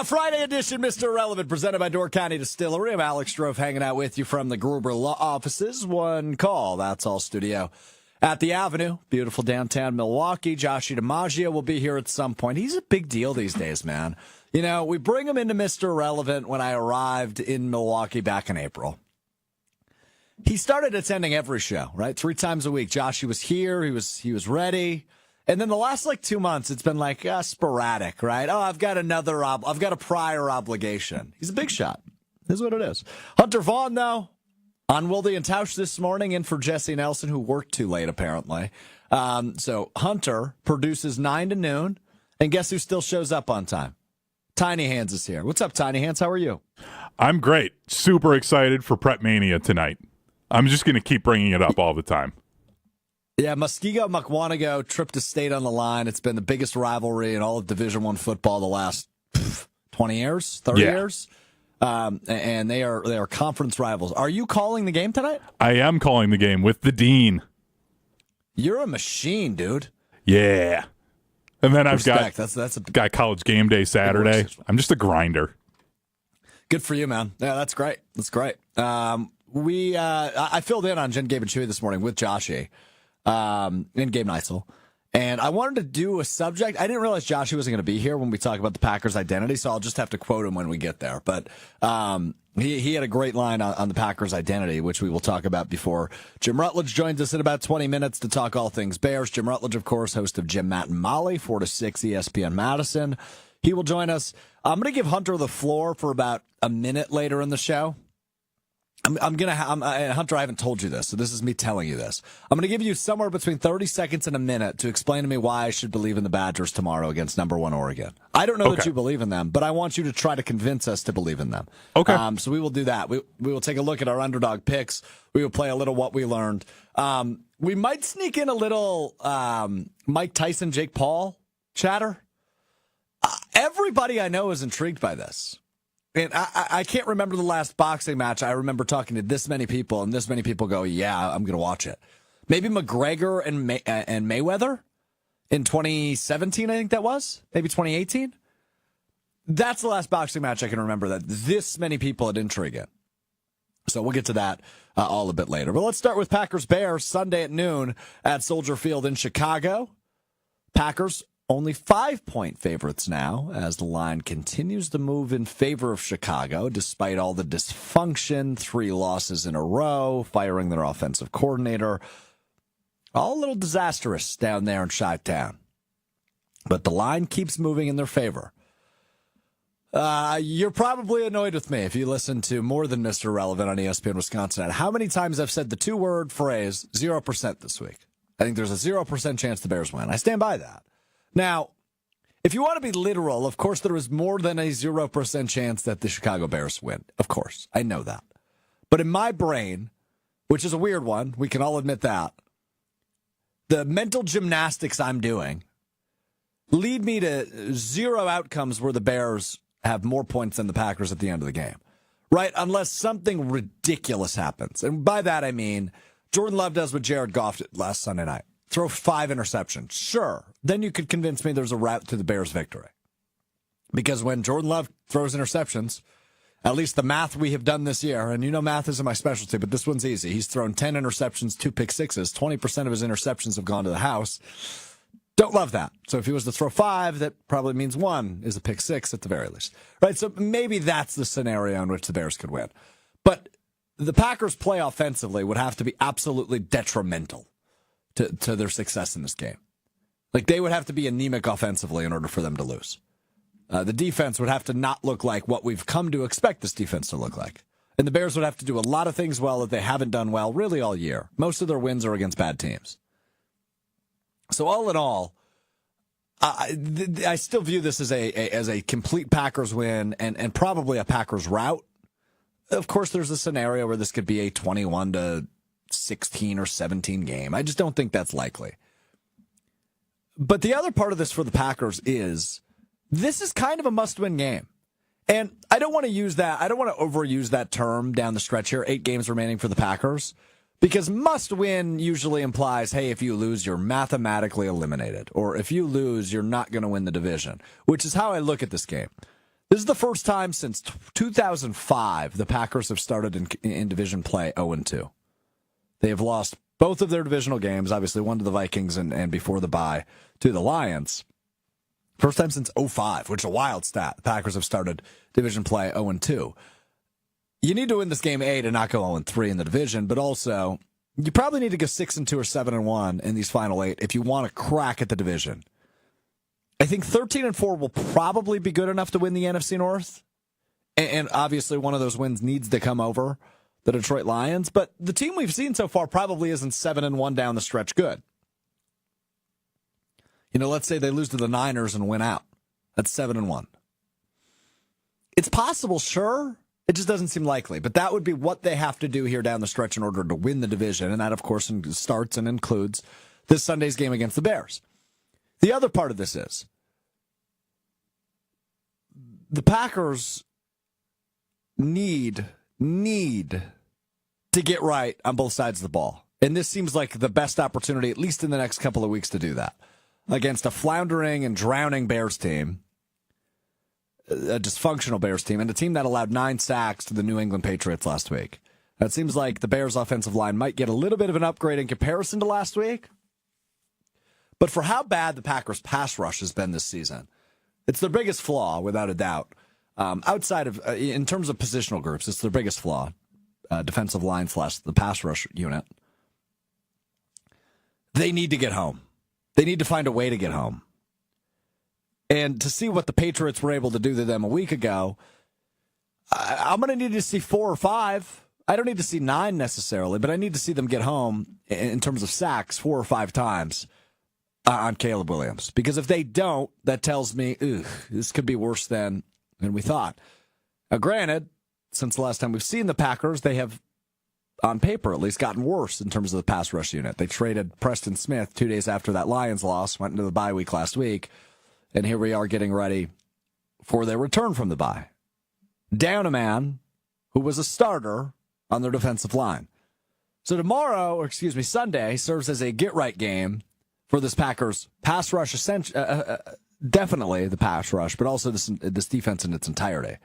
Yeah, Friday edition, Mr. Irrelevant, presented by Door County Distillery. I'm Alex Strouf, hanging out with you from the Gruber Law Offices. One call, that's all studio. At the Avenue, beautiful downtown Milwaukee. Joshy DiMaggio will be here at some point. He's a big deal these days, man. You know, we bring him into Mr. Irrelevant when I arrived in Milwaukee back in April. He started attending every show, right? 3 times a week. Joshy was here. He was ready. And then the last 2 months, it's been sporadic, right? Oh, I've got a prior obligation. He's a big shot. This is what it is. Hunter Vaughn, though, on Wilde and Tausch this morning, in for Jesse Nelson, who worked too late, apparently. So Hunter produces 9 to noon, and guess who still shows up on time? Tiny Hands is here. What's up, Tiny Hands? How are you? I'm great. Super excited for Prep Mania tonight. I'm just going to keep bringing it up all the time. Yeah, Muskego-Mukwonago trip to state on the line. It's been the biggest rivalry in all of Division I football the last 20 years, 30 years. And they are conference rivals. Are you calling the game tonight? I am calling the game with the Dean. You're a machine, dude. Yeah. And then Respect. I've got college game day Saturday. I'm just a grinder. Good for you, man. Yeah, that's great. That's great. I filled in on Jen, Gabe, and Chewy this morning with Joshy. And Gabe Neitzel. And I wanted to do a subject. I didn't realize Joshy wasn't going to be here when we talk about the Packers' identity, so I'll just have to quote him when we get there. But he had a great line on the Packers' identity, which we will talk about before Jim Rutledge joins us in about 20 minutes to talk all things Bears. Jim Rutledge, of course, host of Jim, Matt, and Molly, 4 to 6 ESPN Madison. He will join us. I'm going to give Hunter the floor for about a minute later in the show. Hunter, I haven't told you this, so this is me telling you this. I'm going to give you somewhere between 30 seconds and a minute to explain to me why I should believe in the Badgers tomorrow against number 1 Oregon. I don't know that you believe in them, but I want you to try to convince us to believe in them. Okay. So we will do that. We will take a look at our underdog picks. We will play a little what we learned. We might sneak in a little Mike Tyson, Jake Paul chatter. Everybody I know is intrigued by this. And I can't remember the last boxing match. I remember talking to this many people, and this many people go, yeah, I'm going to watch it. Maybe McGregor and Mayweather in 2017, I think that was. Maybe 2018. That's the last boxing match I can remember that this many people had intrigue in. So we'll get to that all a bit later. But let's start with Packers-Bears, Sunday at noon at Soldier Field in Chicago. Packers only 5-point favorites now as the line continues to move in favor of Chicago, despite all the dysfunction, 3 losses in a row, firing their offensive coordinator. All a little disastrous down there in Chi-Town. But the line keeps moving in their favor. You're probably annoyed with me if you listen to more than Mr. Relevant on ESPN Wisconsin. How many times I've said the 2-word phrase, 0% this week. I think there's a 0% chance the Bears win. I stand by that. Now, if you want to be literal, of course, there is more than a 0% chance that the Chicago Bears win. Of course, I know that. But in my brain, which is a weird one, we can all admit that, the mental gymnastics I'm doing lead me to 0 outcomes where the Bears have more points than the Packers at the end of the game, right? Unless something ridiculous happens. And by that, I mean Jordan Love does what Jared Goff did last Sunday night. Throw 5 interceptions. Sure. Then you could convince me there's a route to the Bears' victory. Because when Jordan Love throws interceptions, at least the math we have done this year, and you know math isn't my specialty, but this one's easy. He's thrown 10 interceptions, 2 pick sixes. 20% of his interceptions have gone to the house. Don't love that. So if he was to throw 5, that probably means 1 is a pick 6 at the very least. Right? So maybe that's the scenario in which the Bears could win. But the Packers' play offensively would have to be absolutely detrimental to their success in this game. Like, they would have to be anemic offensively in order for them to lose. The defense would have to not look like what we've come to expect this defense to look like. And the Bears would have to do a lot of things well that they haven't done well really all year. Most of their wins are against bad teams. So all in all, I still view this as a complete Packers win and probably a Packers rout. Of course, there's a scenario where this could be a 21-16 or 17 game. I just don't think that's likely. But the other part of this for the Packers is this is kind of a must-win game. And I don't want to use that. I don't want to overuse that term down the stretch here, 8 games remaining for the Packers, because must-win usually implies, hey, if you lose, you're mathematically eliminated. Or if you lose, you're not going to win the division, which is how I look at this game. This is the first time since 2005 the Packers have started in division play 0-2. They have lost both of their divisional games, obviously one to the Vikings and before the bye to the Lions. First time since 2005, which is a wild stat. The Packers have started division play 0-2. You need to win this game, A, to not go 0-3 in the division, but also you probably need to go 6-2 or 7-1 in these final 8 if you want to crack at the division. I think 13-4 will probably be good enough to win the NFC North. And obviously one of those wins needs to come over the Detroit Lions. But the team we've seen so far probably isn't 7-1 down the stretch good. You know, let's say they lose to the Niners and win out. That's 7-1. It's possible, sure. It just doesn't seem likely. But that would be what they have to do here down the stretch in order to win the division. And that, of course, starts and includes this Sunday's game against the Bears. The other part of this is the Packers need to get right on both sides of the ball. And this seems like the best opportunity, at least in the next couple of weeks, to do that. Against a floundering and drowning Bears team, a dysfunctional Bears team, and a team that allowed 9 sacks to the New England Patriots last week. It seems like the Bears' offensive line might get a little bit of an upgrade in comparison to last week. But for how bad the Packers' pass rush has been this season, it's their biggest flaw, without a doubt. Outside of, in terms of positional groups, it's their biggest flaw. Defensive line / the pass rush unit. They need to get home. They need to find a way to get home. And to see what the Patriots were able to do to them a week ago, I'm going to need to see 4 or 5. I don't need to see 9 necessarily, but I need to see them get home in terms of sacks 4 or 5 times on Caleb Williams. Because if they don't, that tells me, this could be worse than we thought. Now, granted, since the last time we've seen the Packers, they have, on paper at least, gotten worse in terms of the pass rush unit. They traded Preston Smith 2 days after that Lions loss, went into the bye week last week, and here we are getting ready for their return from the bye. Down a man who was a starter on their defensive line. So Sunday serves as a get-right game for this Packers pass rush, definitely the pass rush, but also this defense in its entirety.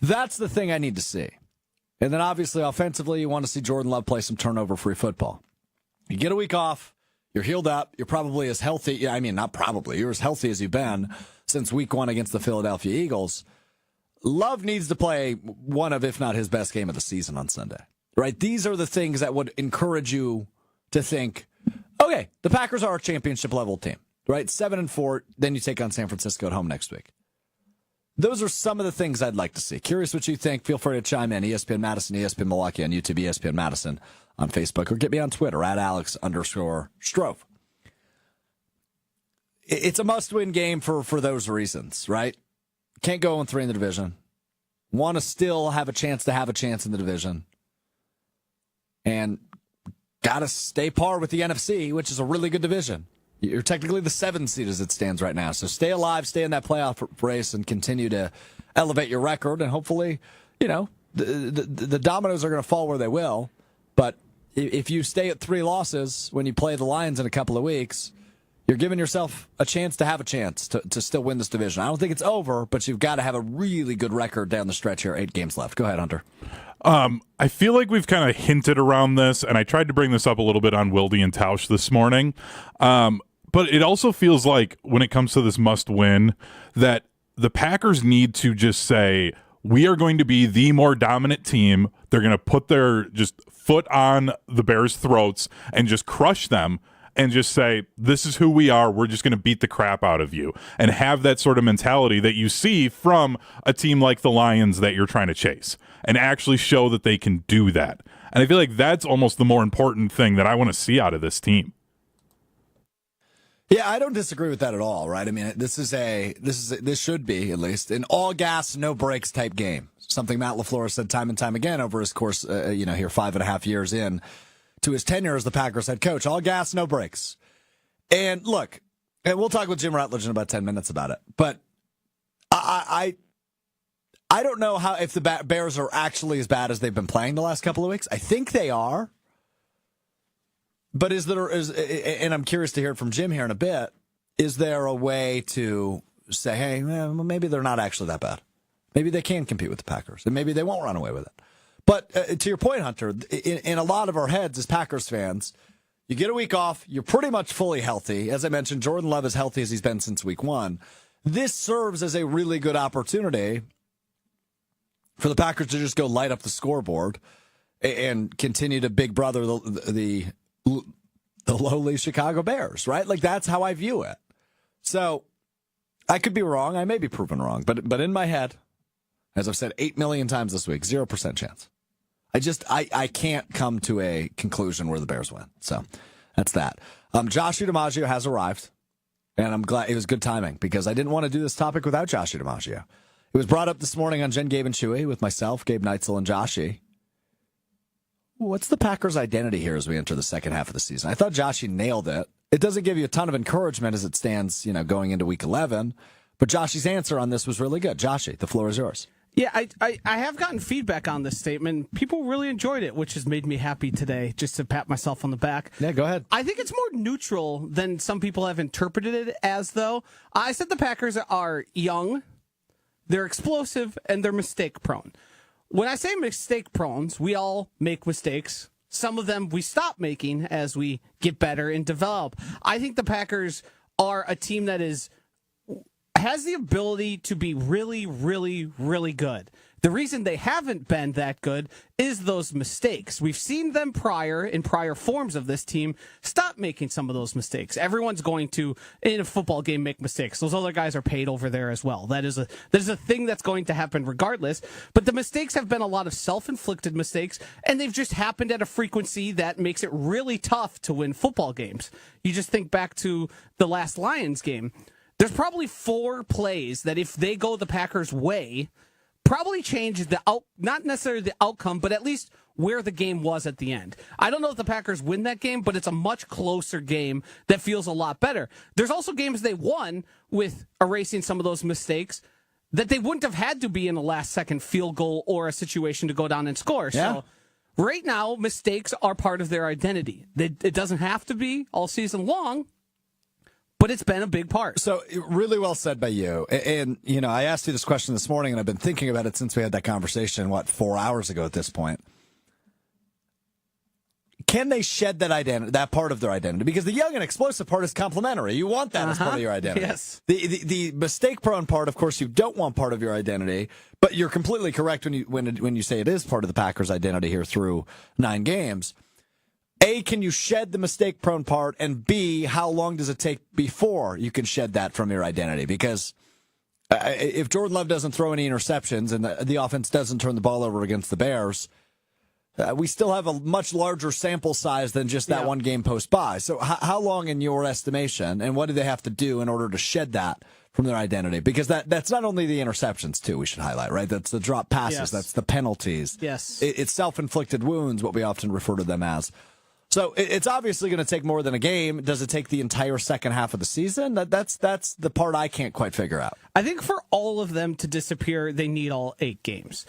That's the thing I need to see. And then obviously offensively, you want to see Jordan Love play some turnover-free football. You get a week off, you're healed up, you're probably as healthy, you're as healthy as you've been since week 1 against the Philadelphia Eagles. Love needs to play one of, if not his best game of the season on Sunday. Right? These are the things that would encourage you to think, okay, the Packers are a championship-level team. Right? 7-4, then you take on San Francisco at home next week. Those are some of the things I'd like to see. Curious what you think. Feel free to chime in. ESPN Madison, ESPN Milwaukee on YouTube, ESPN Madison on Facebook, or get me on Twitter at Alex_Strouf. It's a must-win game for those reasons, right? Can't go 0-3 in the division. Want to still have a chance in the division. And got to stay par with the NFC, which is a really good division. You're technically the 7th seed as it stands right now. So stay alive, stay in that playoff race, and continue to elevate your record. And hopefully, the dominoes are going to fall where they will. But if you stay at 3 losses when you play the Lions in a couple of weeks, you're giving yourself a chance to still win this division. I don't think it's over, but you've got to have a really good record down the stretch here. 8 games left. Go ahead, Hunter. I feel like we've kind of hinted around this, and I tried to bring this up a little bit on Wilde and Tausch this morning. But it also feels like when it comes to this must-win that the Packers need to just say, we are going to be the more dominant team. They're going to put their just foot on the Bears' throats and just crush them and just say, this is who we are. We're just going to beat the crap out of you, and have that sort of mentality that you see from a team like the Lions that you're trying to chase, and actually show that they can do that. And I feel like that's almost the more important thing that I want to see out of this team. Yeah, I don't disagree with that at all, right? I mean, this should be, at least, an all gas, no brakes type game. Something Matt LaFleur said time and time again over his course, here 5.5 years in to his tenure as the Packers head coach. All gas, no brakes. And look, and we'll talk with Jim Rutledge in about 10 minutes about it, but I don't know if the Bears are actually as bad as they've been playing the last couple of weeks. I think they are. But and I'm curious to hear from Jim here in a bit, is there a way to say, hey, maybe they're not actually that bad? Maybe they can compete with the Packers, and maybe they won't run away with it. But to your point, Hunter, in a lot of our heads as Packers fans, you get a week off, you're pretty much fully healthy. As I mentioned, Jordan Love as healthy as he's been since week 1. This serves as a really good opportunity for the Packers to just go light up the scoreboard and continue to big brother the lowly Chicago Bears, right? Like, that's how I view it. So I could be wrong. I may be proven wrong. But in my head, as I've said 8 million times this week, 0% chance. I can't come to a conclusion where the Bears win. So that's that. Joshy DiMaggio has arrived, and I'm glad it was good timing because I didn't want to do this topic without Joshy DiMaggio. It was brought up this morning on Jen, Gabe, and Chewy with myself, Gabe Neitzel, and Joshy. What's the Packers' identity here as we enter the second half of the season? I thought Joshy nailed it. It doesn't give you a ton of encouragement as it stands, going into week 11, but Joshy's answer on this was really good. Joshy, the floor is yours. Yeah, I have gotten feedback on this statement. People really enjoyed it, which has made me happy today, just to pat myself on the back. Yeah, go ahead. I think it's more neutral than some people have interpreted it as, though. I said the Packers are young, they're explosive, and they're mistake-prone. When I say mistake-prone, we all make mistakes. Some of them we stop making as we get better and develop. I think the Packers are a team that has the ability to be really, really, really good. The reason they haven't been that good is those mistakes. We've seen them in prior forms of this team, stop making some of those mistakes. Everyone's going to, in a football game, make mistakes. Those other guys are paid over there as well. That is a thing that's going to happen regardless. But the mistakes have been a lot of self-inflicted mistakes, and they've just happened at a frequency that makes it really tough to win football games. You just think back to the last Lions game. There's probably 4 plays that if they go the Packers' way, probably change not necessarily the outcome, but at least where the game was at the end. I don't know if the Packers win that game, but it's a much closer game that feels a lot better. There's also games they won with erasing some of those mistakes that they wouldn't have had to be in a last-second field goal or a situation to go down and score. Yeah. So right now, mistakes are part of their identity. It doesn't have to be all season long, but it's been a big part. So really well said by you. And I asked you this question this morning, and I've been thinking about it since we had that conversation, 4 hours ago at this point. Can they shed that identity, that part of their identity? Because the young and explosive part is complementary. You want that as part of your identity. Yes. The mistake-prone part, of course, you don't want part of your identity. But you're completely correct when you say it is part of the Packers' identity here through 9 games. A, can you shed the mistake-prone part? And B, how long does it take before you can shed that from your identity? Because if Jordan Love doesn't throw any interceptions and the offense doesn't turn the ball over against the Bears, we still have a much larger sample size than just that one game post-bye. So how long in your estimation, and what do they have to do in order to shed that from their identity? Because that's not only the interceptions, too, we should highlight, right? That's the drop passes. Yes. That's the penalties. Yes. It's self-inflicted wounds, what we often refer to them as. So it's obviously going to take more than a game. Does it take the entire second half of the season? That's the part I can't quite figure out. I think for all of them to disappear, they need all 8 games.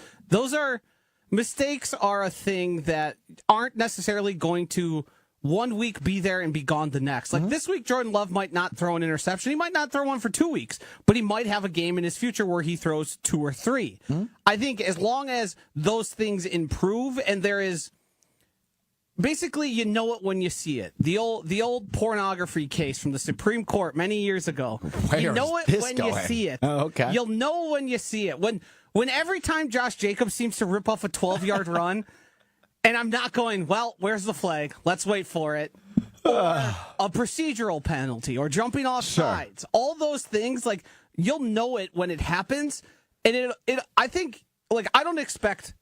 Mistakes are a thing that aren't necessarily going to 1 week be there and be gone the next. Like this week, Jordan Love might not throw an interception. He might not throw one for 2 weeks, but he might have a game in his future where he throws 2 or 3. I think as long as those things improve and there is... Basically, you know it when you see it. The old pornography case from the Supreme Court many years ago. You know it when you see it. Oh, okay. You'll know when you see it. When every time Josh Jacobs seems to rip off a 12-yard run, and I'm not going, well, where's the flag? Let's wait for it. Or a procedural penalty or jumping off sides. All those things, you'll know it when it happens. And I think, I don't expect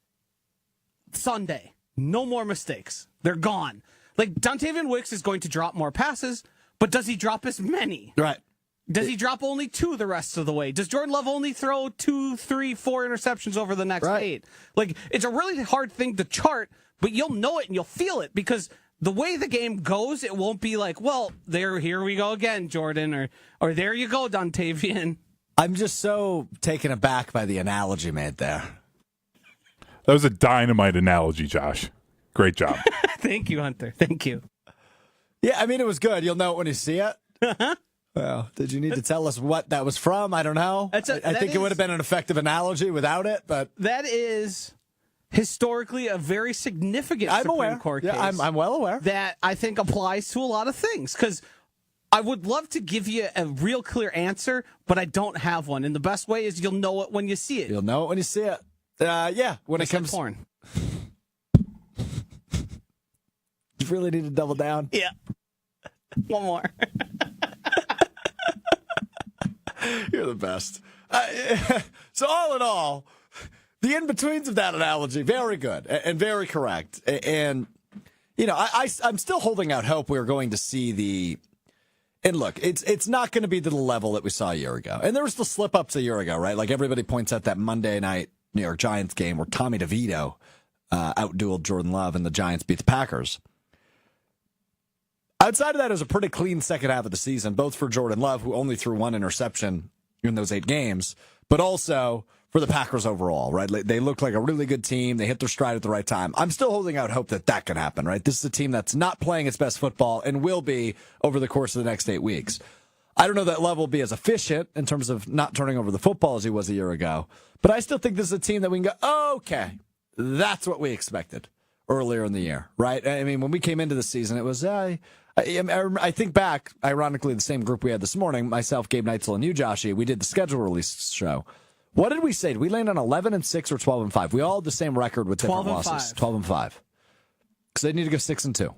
Sunday. No more mistakes. They're gone. Dontavian Wicks is going to drop more passes, but does he drop as many? Right. Does he drop only 2 the rest of the way? Does Jordan Love only throw 2, 3, 4 interceptions over the next 8? It's a really hard thing to chart, but you'll know it and you'll feel it because the way the game goes, it won't be here we go again, Jordan, or there you go, Dontavian. I'm just so taken aback by the analogy made there. That was a dynamite analogy, Josh. Great job. Thank you, Hunter. Thank you. Yeah, I mean, it was good. You'll know it when you see it. Well, did you need to tell us what that was from? I don't know. I think it would have been an effective analogy without it, but that is historically a very significant Supreme Court case. I'm well aware. That I think applies to a lot of things, because I would love to give you a real clear answer, but I don't have one. And the best way is you'll know it when you see it. You'll know it when you see it. When it comes to porn. You really need to double down. Yeah. One more. You're the best. So all in all, the in-betweens of that analogy, very good and very correct. And, I'm still holding out hope we're going to see and look, it's not going to be to the level that we saw a year ago. And there was the slip-ups a year ago, right? Like everybody points out that Monday night New York Giants game where Tommy DeVito outdueled Jordan Love and the Giants beat the Packers. Outside of that, it was a pretty clean second half of the season, both for Jordan Love, who only threw one interception in those 8 games, but also for the Packers overall, right? They look like a really good team. They hit their stride at the right time. I'm still holding out hope that can happen, right? This is a team that's not playing its best football and will be over the course of the next 8 weeks. I don't know that Love will be as efficient in terms of not turning over the football as he was a year ago, but I still think this is a team that we can go, okay, that's what we expected earlier in the year, right? I mean, when we came into the season, it was, I think back, ironically, the same group we had this morning, myself, Gabe Neitzel, and you, Joshy, we did the schedule release show. What did we say? Did we land on 11-6 or 12-5? We all had the same record with different losses. 12-5. Because they need to go 6-2.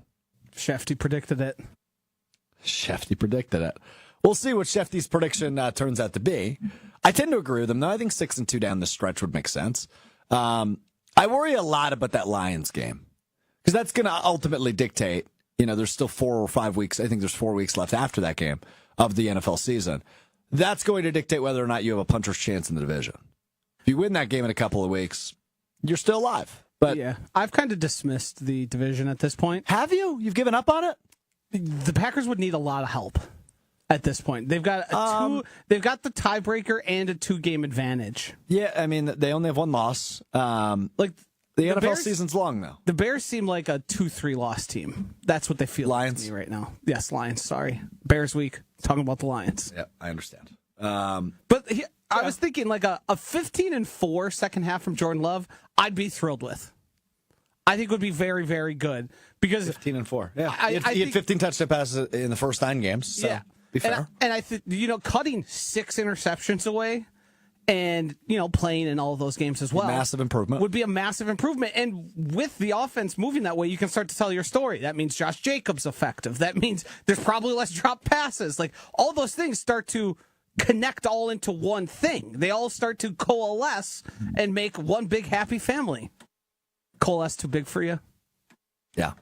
Shefty predicted it. We'll see what Shefty's prediction turns out to be. I tend to agree with him, though. I think 6-2 down the stretch would make sense. I worry a lot about that Lions game, because that's going to ultimately dictate, there's still 4 or 5 weeks. I think there's 4 weeks left after that game of the NFL season. That's going to dictate whether or not you have a puncher's chance in the division. If you win that game in a couple of weeks, you're still alive. But yeah, I've kind of dismissed the division at this point. Have you? You've given up on it? The Packers would need a lot of help at this point. They've got they've got the tiebreaker and a 2-game advantage. Yeah, I mean, they only have 1 loss. The NFL Bears, season's long, though. The Bears seem like a 2-3 loss team. That's what they feel Lions. like to me right now. Yes, Lions. Sorry. Bears week. Talking about the Lions. Yeah, I understand. But I was thinking like a 15-4 second half from Jordan Love, I'd be thrilled with. I think would be very, very good. Because 15-4. Yeah. He had 15 touchdown passes in the first 9 games. So yeah. Be fair. And I think, cutting 6 interceptions away and, playing in all of those games as well. Massive improvement. Would be a massive improvement. And with the offense moving that way, you can start to tell your story. That means Josh Jacobs effective. That means there's probably less drop passes. Like, all those things start to connect all into one thing. They all start to coalesce and make one big happy family. Coalesce too big for you? Yeah.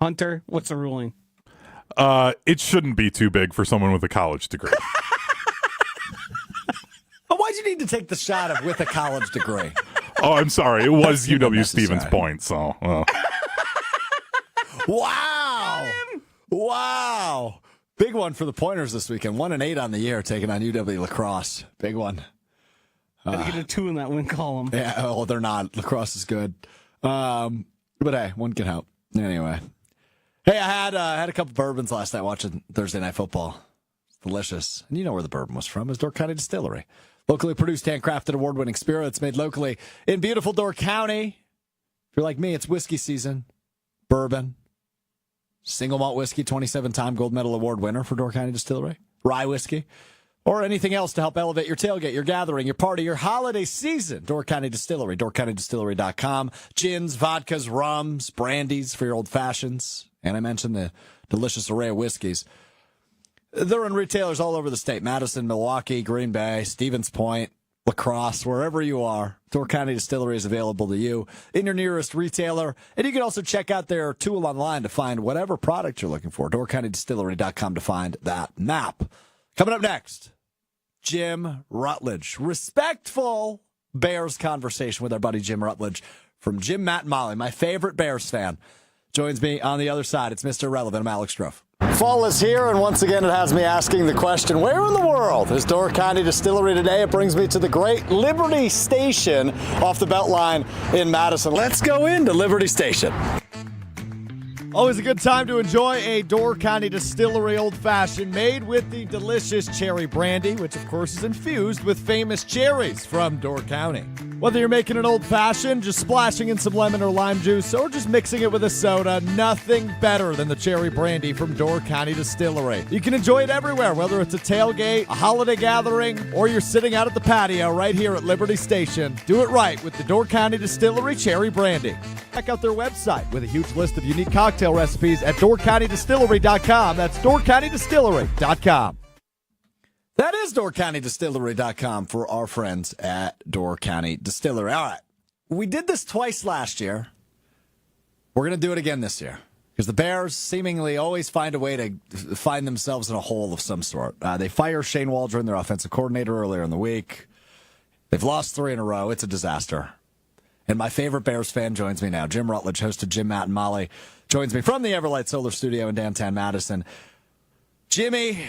Hunter, what's the ruling? It shouldn't be too big for someone with a college degree. Why'd you need to take the shot of with a college degree? Oh, I'm sorry. It was UW-Stevens point, so. Wow. Big one for the Pointers this weekend. 1-8 on the year, taking on UW Lacrosse. Big one. Gotta get a 2 in that win column. Yeah, they're not. Lacrosse is good. But hey, one can help. Anyway. Hey, I had a couple bourbons last night watching Thursday Night Football. It's delicious. And you know where the bourbon was from. It was Door County Distillery. Locally produced, handcrafted, award-winning spirits made locally in beautiful Door County. If you're like me, it's whiskey season. Bourbon. Single malt whiskey, 27-time gold medal award winner for Door County Distillery. Rye whiskey. Or anything else to help elevate your tailgate, your gathering, your party, your holiday season. Door County Distillery, doorcountydistillery.com. Gins, vodkas, rums, brandies for your old fashions. And I mentioned the delicious array of whiskeys. They're in retailers all over the state. Madison, Milwaukee, Green Bay, Stevens Point, La Crosse, wherever you are. Door County Distillery is available to you in your nearest retailer. And you can also check out their tool online to find whatever product you're looking for. doorcountydistillery.com to find that map. Coming up next, Jim Rutledge. Respectful Bears conversation with our buddy Jim Rutledge from Jim, Matt, and Molly, my favorite Bears fan. Joins me on the other side. It's Mr. Irrelevant. I'm Alex Strouf. Fall is here, and once again it has me asking the question, where in the world is Door County Distillery today? It brings me to the great Liberty Station off the Beltline in Madison. Let's go into Liberty Station. Always a good time to enjoy a Door County Distillery Old Fashioned made with the delicious cherry brandy, which of course is infused with famous cherries from Door County. Whether you're making an old fashioned, just splashing in some lemon or lime juice, or just mixing it with a soda, nothing better than the cherry brandy from Door County Distillery. You can enjoy it everywhere, whether it's a tailgate, a holiday gathering, or you're sitting out at the patio right here at Liberty Station. Do it right with the Door County Distillery Cherry Brandy. Check out their website with a huge list of unique cocktail recipes at DoorCountyDistillery.com. That's DoorCountyDistillery.com. That is DoorCountyDistillery.com for our friends at Door County Distillery. All right. We did this twice last year. We're going to do it again this year because the Bears seemingly always find a way to find themselves in a hole of some sort. They fire Shane Waldron, their offensive coordinator, earlier in the week. They've lost 3 in a row. It's a disaster. And my favorite Bears fan joins me now. Jim Rutledge, host of Jim, Matt, and Molly, joins me from the Everlight Solar Studio in downtown Madison. Jimmy,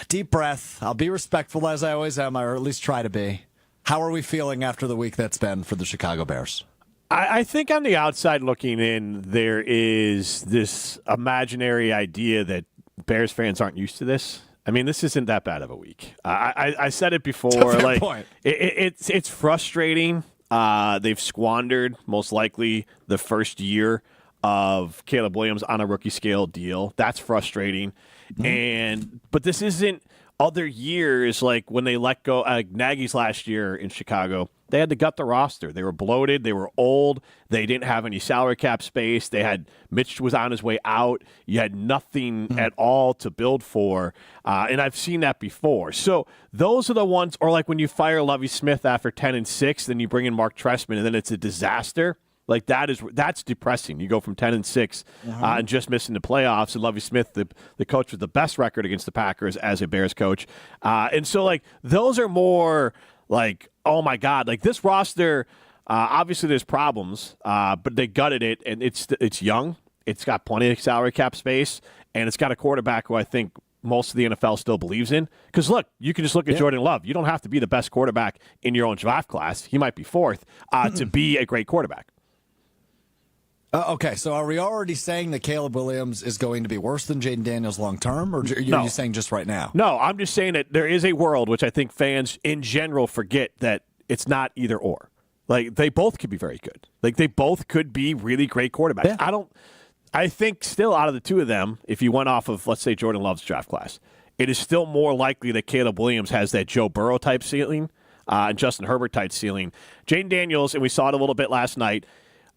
deep breath. I'll be respectful as I always am, or at least try to be. How are we feeling after the week that's been for the Chicago Bears? I think on the outside looking in, there is this imaginary idea that Bears fans aren't used to this. I mean, this isn't that bad of a week. I said it before. Like point. It's frustrating. They've squandered, most likely, the first year of Caleb Williams on a rookie scale deal. That's frustrating. But this isn't other years like when they let go Nagy's last year in Chicago. They had to gut the roster. They were bloated. They were old. They didn't have any salary cap space. They had Mitch was on his way out. You had nothing at all to build for. And I've seen that before. So those are the ones, or like when you fire Lovie Smith after 10-6, then you bring in Mark Trestman, and then it's a disaster. Like that's depressing. You go from 10-6 and just missing the playoffs, and Lovie Smith, the coach with the best record against the Packers as a Bears coach. And so like those are more like, oh my God, like this roster, obviously there's problems, but they gutted it, and it's young. It's got plenty of salary cap space, and it's got a quarterback who I think most of the NFL still believes in. Because, look, you can just look at Jordan Love. You don't have to be the best quarterback in your own draft class. He might be 4th to be a great quarterback. Okay, so are we already saying that Caleb Williams is going to be worse than Jaden Daniels long-term, or are you saying just right now? No, I'm just saying that there is a world, which I think fans in general forget, that it's not either or. Like, they both could be very good. Like, they both could be really great quarterbacks. Yeah. I think still out of the two of them, if you went off of, let's say, Jordan Love's draft class, it is still more likely that Caleb Williams has that Joe Burrow-type ceiling and Justin Herbert-type ceiling. Jaden Daniels, and we saw it a little bit last night,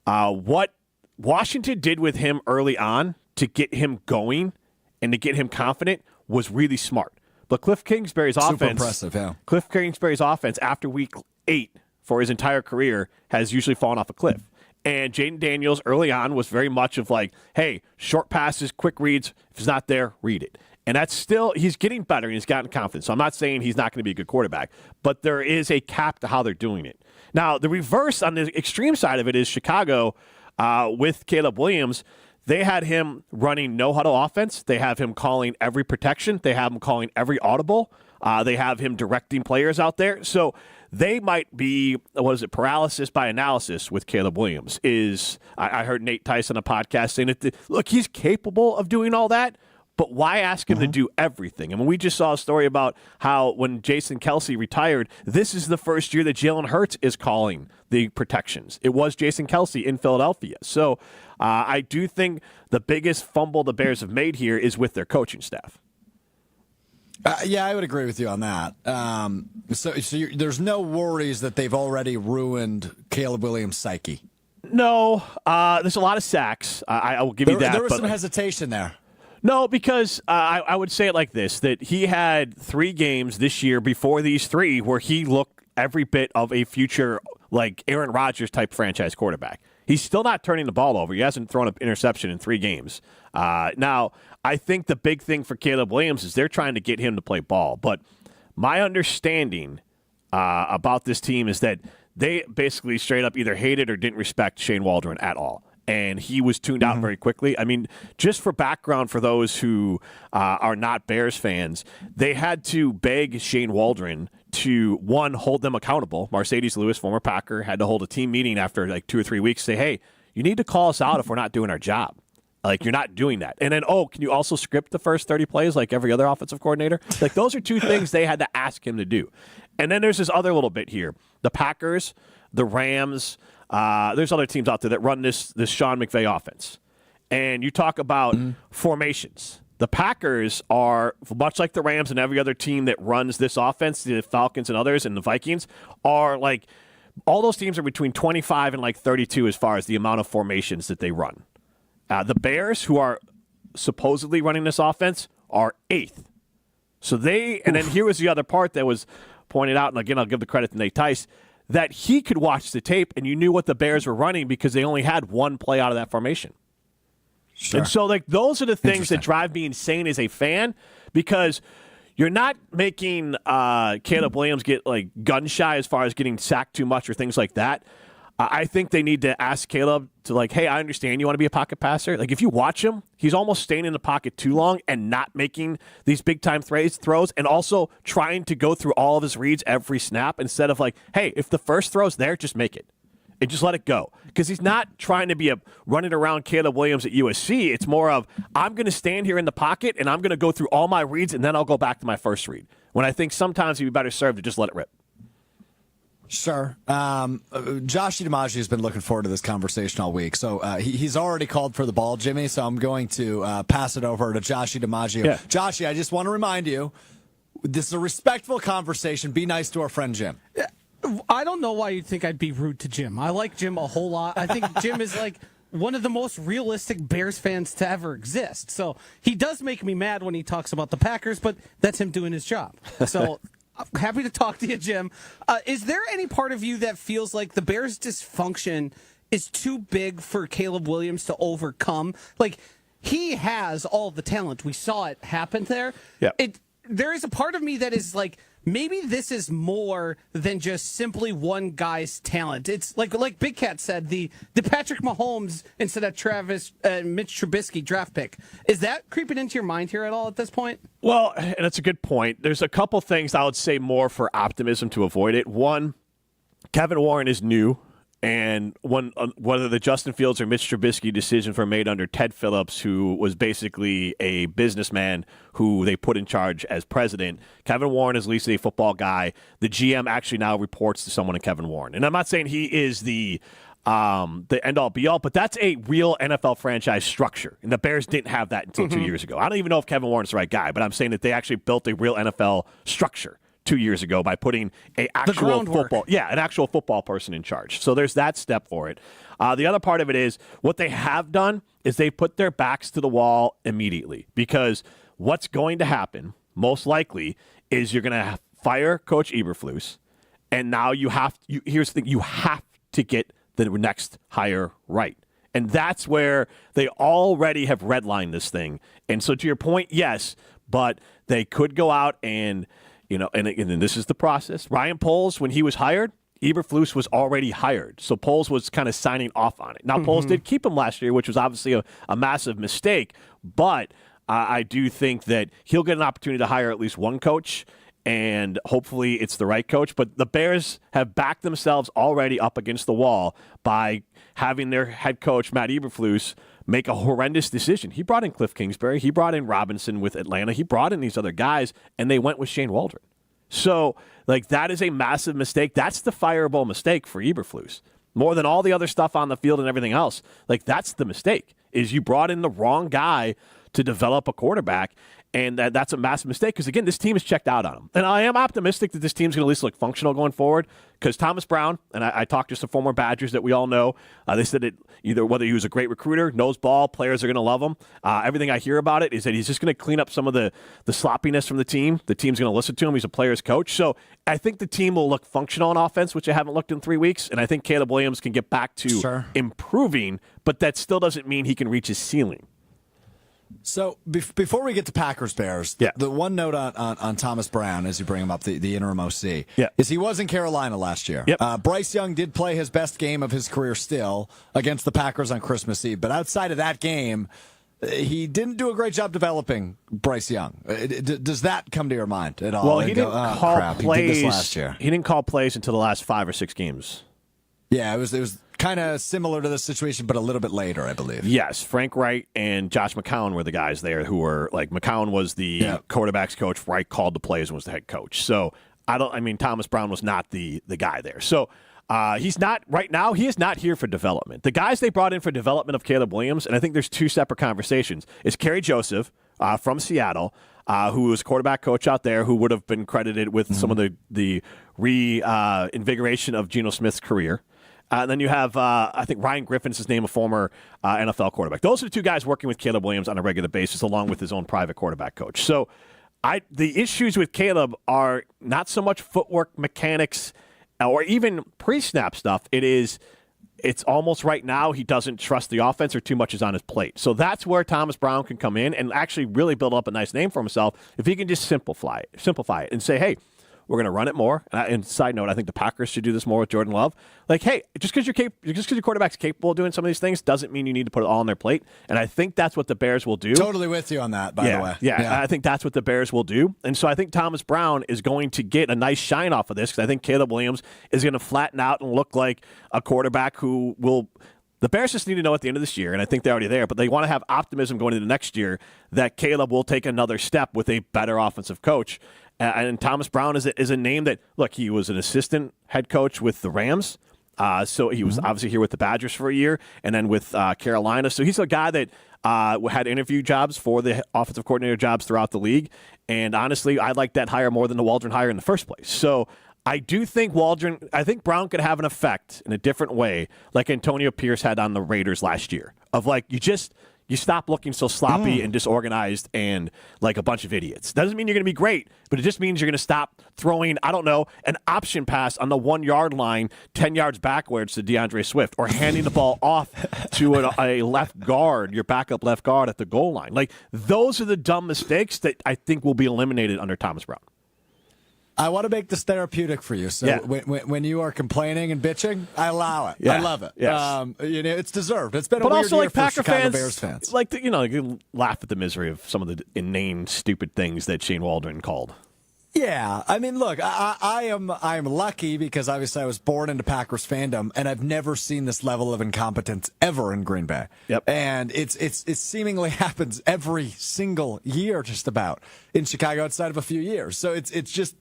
what Washington did with him early on to get him going and to get him confident was really smart. But Cliff Kingsbury's Super offense, impressive, yeah. Cliff Kingsbury's offense after week 8 for his entire career has usually fallen off a cliff. And Jaden Daniels early on was very much of like, hey, short passes, quick reads. If it's not there, read it. And that's still, he's getting better and he's gotten confidence. So I'm not saying he's not going to be a good quarterback, but there is a cap to how they're doing it. Now, the reverse on the extreme side of it is Chicago with Caleb Williams. They had him running no-huddle offense. They have him calling every protection. They have him calling every audible. They have him directing players out there. So they might be, paralysis by analysis with Caleb Williams. I heard Nate Tyson on a podcast saying that, look, he's capable of doing all that, but why ask him to do everything? I mean, we just saw a story about how when Jason Kelce retired, this is the first year that Jalen Hurts is calling the protections. It was Jason Kelce in Philadelphia. So I do think the biggest fumble the Bears have made here is with their coaching staff. Yeah, I would agree with you on that. There's no worries that they've already ruined Caleb Williams' psyche. No, there's a lot of sacks. I will give you that. There was some hesitation there. No, because I would say it like this, that he had 3 games this year before these 3 where he looked every bit of a future, like Aaron Rodgers type franchise quarterback. He's still not turning the ball over. He hasn't thrown an interception in 3 games. Now, I think the big thing for Caleb Williams is they're trying to get him to play ball. But my understanding about this team is that they basically straight up either hated or didn't respect Shane Waldron at all. And he was tuned out very quickly. I mean, just for background for those who are not Bears fans, they had to beg Shane Waldron to, one, hold them accountable. Mercedes Lewis, former Packer, had to hold a team meeting after like 2 or 3 weeks, say, hey, you need to call us out if we're not doing our job. Like, you're not doing that. And then, can you also script the first 30 plays like every other offensive coordinator? Like, those are two things they had to ask him to do. And then there's this other little bit here. The Packers, the Rams, there's other teams out there that run this Sean McVay offense. And you talk about formations. The Packers are, much like the Rams and every other team that runs this offense, the Falcons and others and the Vikings, are like, all those teams are between 25 and like 32 as far as the amount of formations that they run. The Bears, who are supposedly running this offense, are 8th. So and then here was the other part that was pointed out, and again, I'll give the credit to Nate Tice, that he could watch the tape and you knew what the Bears were running because they only had one play out of that formation. Sure. And so, like, those are the things that drive me insane as a fan, because you're not making Caleb Williams get, like, gun shy as far as getting sacked too much or things like that. I think they need to ask Caleb to, like, hey, I understand you want to be a pocket passer. Like, if you watch him, he's almost staying in the pocket too long and not making these big-time throws, and also trying to go through all of his reads every snap instead of, like, hey, if the first throw's there, just make it. And just let it go. Because he's not trying to be a running around Caleb Williams at USC. It's more of, I'm going to stand here in the pocket, and I'm going to go through all my reads, and then I'll go back to my first read. When I think sometimes he'd be better served to just let it rip. Sure. Joshy DiMaggio has been looking forward to this conversation all week. So he's already called for the ball, Jimmy, so I'm going to pass it over to Joshy DiMaggio. Yeah. Joshy, I just want to remind you, this is a respectful conversation. Be nice to our friend Jim. I don't know why you'd think I'd be rude to Jim. I like Jim a whole lot. I think Jim is like one of the most realistic Bears fans to ever exist. So he does make me mad when he talks about the Packers, but that's him doing his job. So I'm happy to talk to you, Jim. Is there any part of you that feels like the Bears' dysfunction is too big for Caleb Williams to overcome? Like, he has all the talent. We saw it happen there. Yeah. There is a part of me that is like, maybe this is more than just simply one guy's talent. It's like Big Cat said, the Patrick Mahomes instead of Mitch Trubisky draft pick. Is that creeping into your mind here at all at this point? Well, and that's a good point. There's a couple things I would say more for optimism to avoid it. One, Kevin Warren is new. And whether the Justin Fields or Mitch Trubisky decisions were made under Ted Phillips, who was basically a businessman who they put in charge as president, Kevin Warren is at least a football guy. The GM actually now reports to someone in Kevin Warren. And I'm not saying he is the end-all, be-all, but that's a real NFL franchise structure. And the Bears didn't have that until 2 years ago. I don't even know if Kevin Warren's the right guy, but I'm saying that they actually built a real NFL structure 2 years ago by putting an actual football person in charge. So there's that step for it. The other part of it is what they have done is they put their backs to the wall immediately, because what's going to happen most likely is you're going to fire Coach Eberflus, and now here's the thing, you have to get the next hire right. And that's where they already have redlined this thing. And so to your point, yes, but they could go out and and this is the process. Ryan Poles, when he was hired, Eberflus was already hired. So Poles was kind of signing off on it. Now, Poles did keep him last year, which was obviously a massive mistake. But I do think that he'll get an opportunity to hire at least one coach, and hopefully it's the right coach. But the Bears have backed themselves already up against the wall by having their head coach, Matt Eberflus, make a horrendous decision. He brought in Cliff Kingsbury. He brought in Robinson with Atlanta. He brought in these other guys, and they went with Shane Waldron. So, that is a massive mistake. That's the fireable mistake for Eberflus. More than all the other stuff on the field and everything else. That's the mistake, is you brought in the wrong guy to develop a quarterback, and that's a massive mistake because, again, this team is checked out on him. And I am optimistic that this team's going to at least look functional going forward, because Thomas Brown, and I talked to some former Badgers that we all know, they said that either whether he was a great recruiter, knows ball, players are going to love him. Everything I hear about it is that he's just going to clean up some of the sloppiness from the team. The team's going to listen to him. He's a player's coach. So I think the team will look functional on offense, which I haven't looked in 3 weeks, and I think Caleb Williams can get back to improving, but that still doesn't mean he can reach his ceiling. So before we get to Packers-Bears, the one note on Thomas Brown, as you bring him up, the interim OC, is he was in Carolina last year. Yep. Bryce Young did play his best game of his career still against the Packers on Christmas Eve. But outside of that game, he didn't do a great job developing Bryce Young. Does that come to your mind at all? Well, he didn't call plays. He did this last year. He didn't call plays until the last 5 or 6 games. Yeah, it was kind of similar to this situation, but a little bit later, I believe. Yes, Frank Wright and Josh McCown were the guys there who were like McCown was the quarterbacks coach. Wright called the plays and was the head coach. So Thomas Brown was not the guy there. So he's not right now. He is not here for development. The guys they brought in for development of Caleb Williams, and I think there's two separate conversations. Is Kerry Joseph from Seattle, who was quarterback coach out there, who would have been credited with some of the reinvigoration of Geno Smith's career. And then you have, I think Ryan Griffin's his name, a former NFL quarterback. Those are the two guys working with Caleb Williams on a regular basis, along with his own private quarterback coach. So the issues with Caleb are not so much footwork, mechanics, or even pre-snap stuff. It's almost right now he doesn't trust the offense or too much is on his plate. So that's where Thomas Brown can come in and actually really build up a nice name for himself if he can just simplify it and say, hey, we're going to run it more. And side note, I think the Packers should do this more with Jordan Love. Like, hey, just because your quarterback's capable of doing some of these things doesn't mean you need to put it all on their plate. And I think that's what the Bears will do. Totally with you on that, by the way. Yeah, I think that's what the Bears will do. And so I think Thomas Brown is going to get a nice shine off of this because I think Caleb Williams is going to flatten out and look like a quarterback who will – the Bears just need to know at the end of this year, and I think they're already there, but they want to have optimism going into next year that Caleb will take another step with a better offensive coach. And Thomas Brown is a name that, look, he was an assistant head coach with the Rams. So he was obviously here with the Badgers for a year and then with Carolina. So he's a guy that had interview jobs for the offensive coordinator jobs throughout the league. And honestly, I like that hire more than the Waldron hire in the first place. So I do think Brown could have an effect in a different way like Antonio Pierce had on the Raiders last year of like you stop looking so sloppy and disorganized and like a bunch of idiots. Doesn't mean you're going to be great, but it just means you're going to stop throwing, I don't know, an option pass on the 1 yard line, 10 yards backwards to DeAndre Swift, or handing the ball off to a left guard, your backup left guard at the goal line. Like, those are the dumb mistakes that I think will be eliminated under Thomas Brown. I want to make this therapeutic for you. So when you are complaining and bitching, I allow it. I love it. Yes. It's deserved. It's been a but weird also, year like for Packer Chicago fans, Bears fans. Like, you laugh at the misery of some of the inane, stupid things that Shane Waldron called. Yeah, I mean, look, I am lucky because obviously I was born into Packers fandom, and I've never seen this level of incompetence ever in Green Bay. Yep. And it seemingly happens every single year, just about in Chicago, outside of a few years. So it's just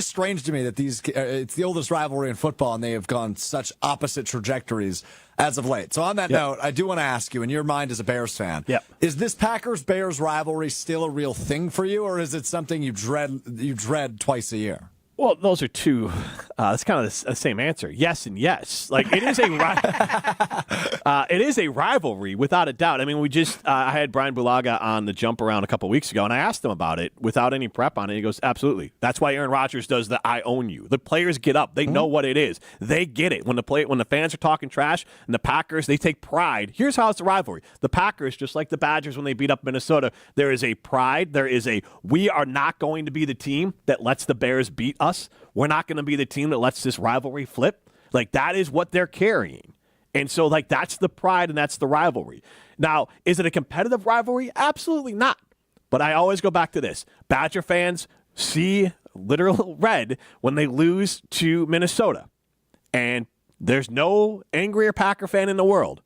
strange to me that it's the oldest rivalry in football, and they have gone such opposite trajectories as of late. So on that note, I do want to ask you, in your mind as a Bears fan, is this Packers-Bears rivalry still a real thing for you, or is it something you dread twice a year? Well, those are two. It's kind of the same answer. Yes and yes. Like, it is a rivalry without a doubt. I mean, I had Brian Bulaga on the Jump Around a couple weeks ago, and I asked him about it without any prep on it. He goes, absolutely. That's why Aaron Rodgers does the I own you. The players get up. They know what it is. They get it. When the fans are talking trash and the Packers, they take pride. Here's how it's a rivalry. The Packers, just like the Badgers when they beat up Minnesota, there is a pride. There is we are not going to be the team that lets the Bears beat us. We're not going to be the team that lets this rivalry flip. Like, that is what they're carrying. And so, like, that's the pride and that's the rivalry. Now, is it a competitive rivalry? Absolutely not. But I always go back to this. Badger fans see literal red when they lose to Minnesota. And there's no angrier Packer fan in the world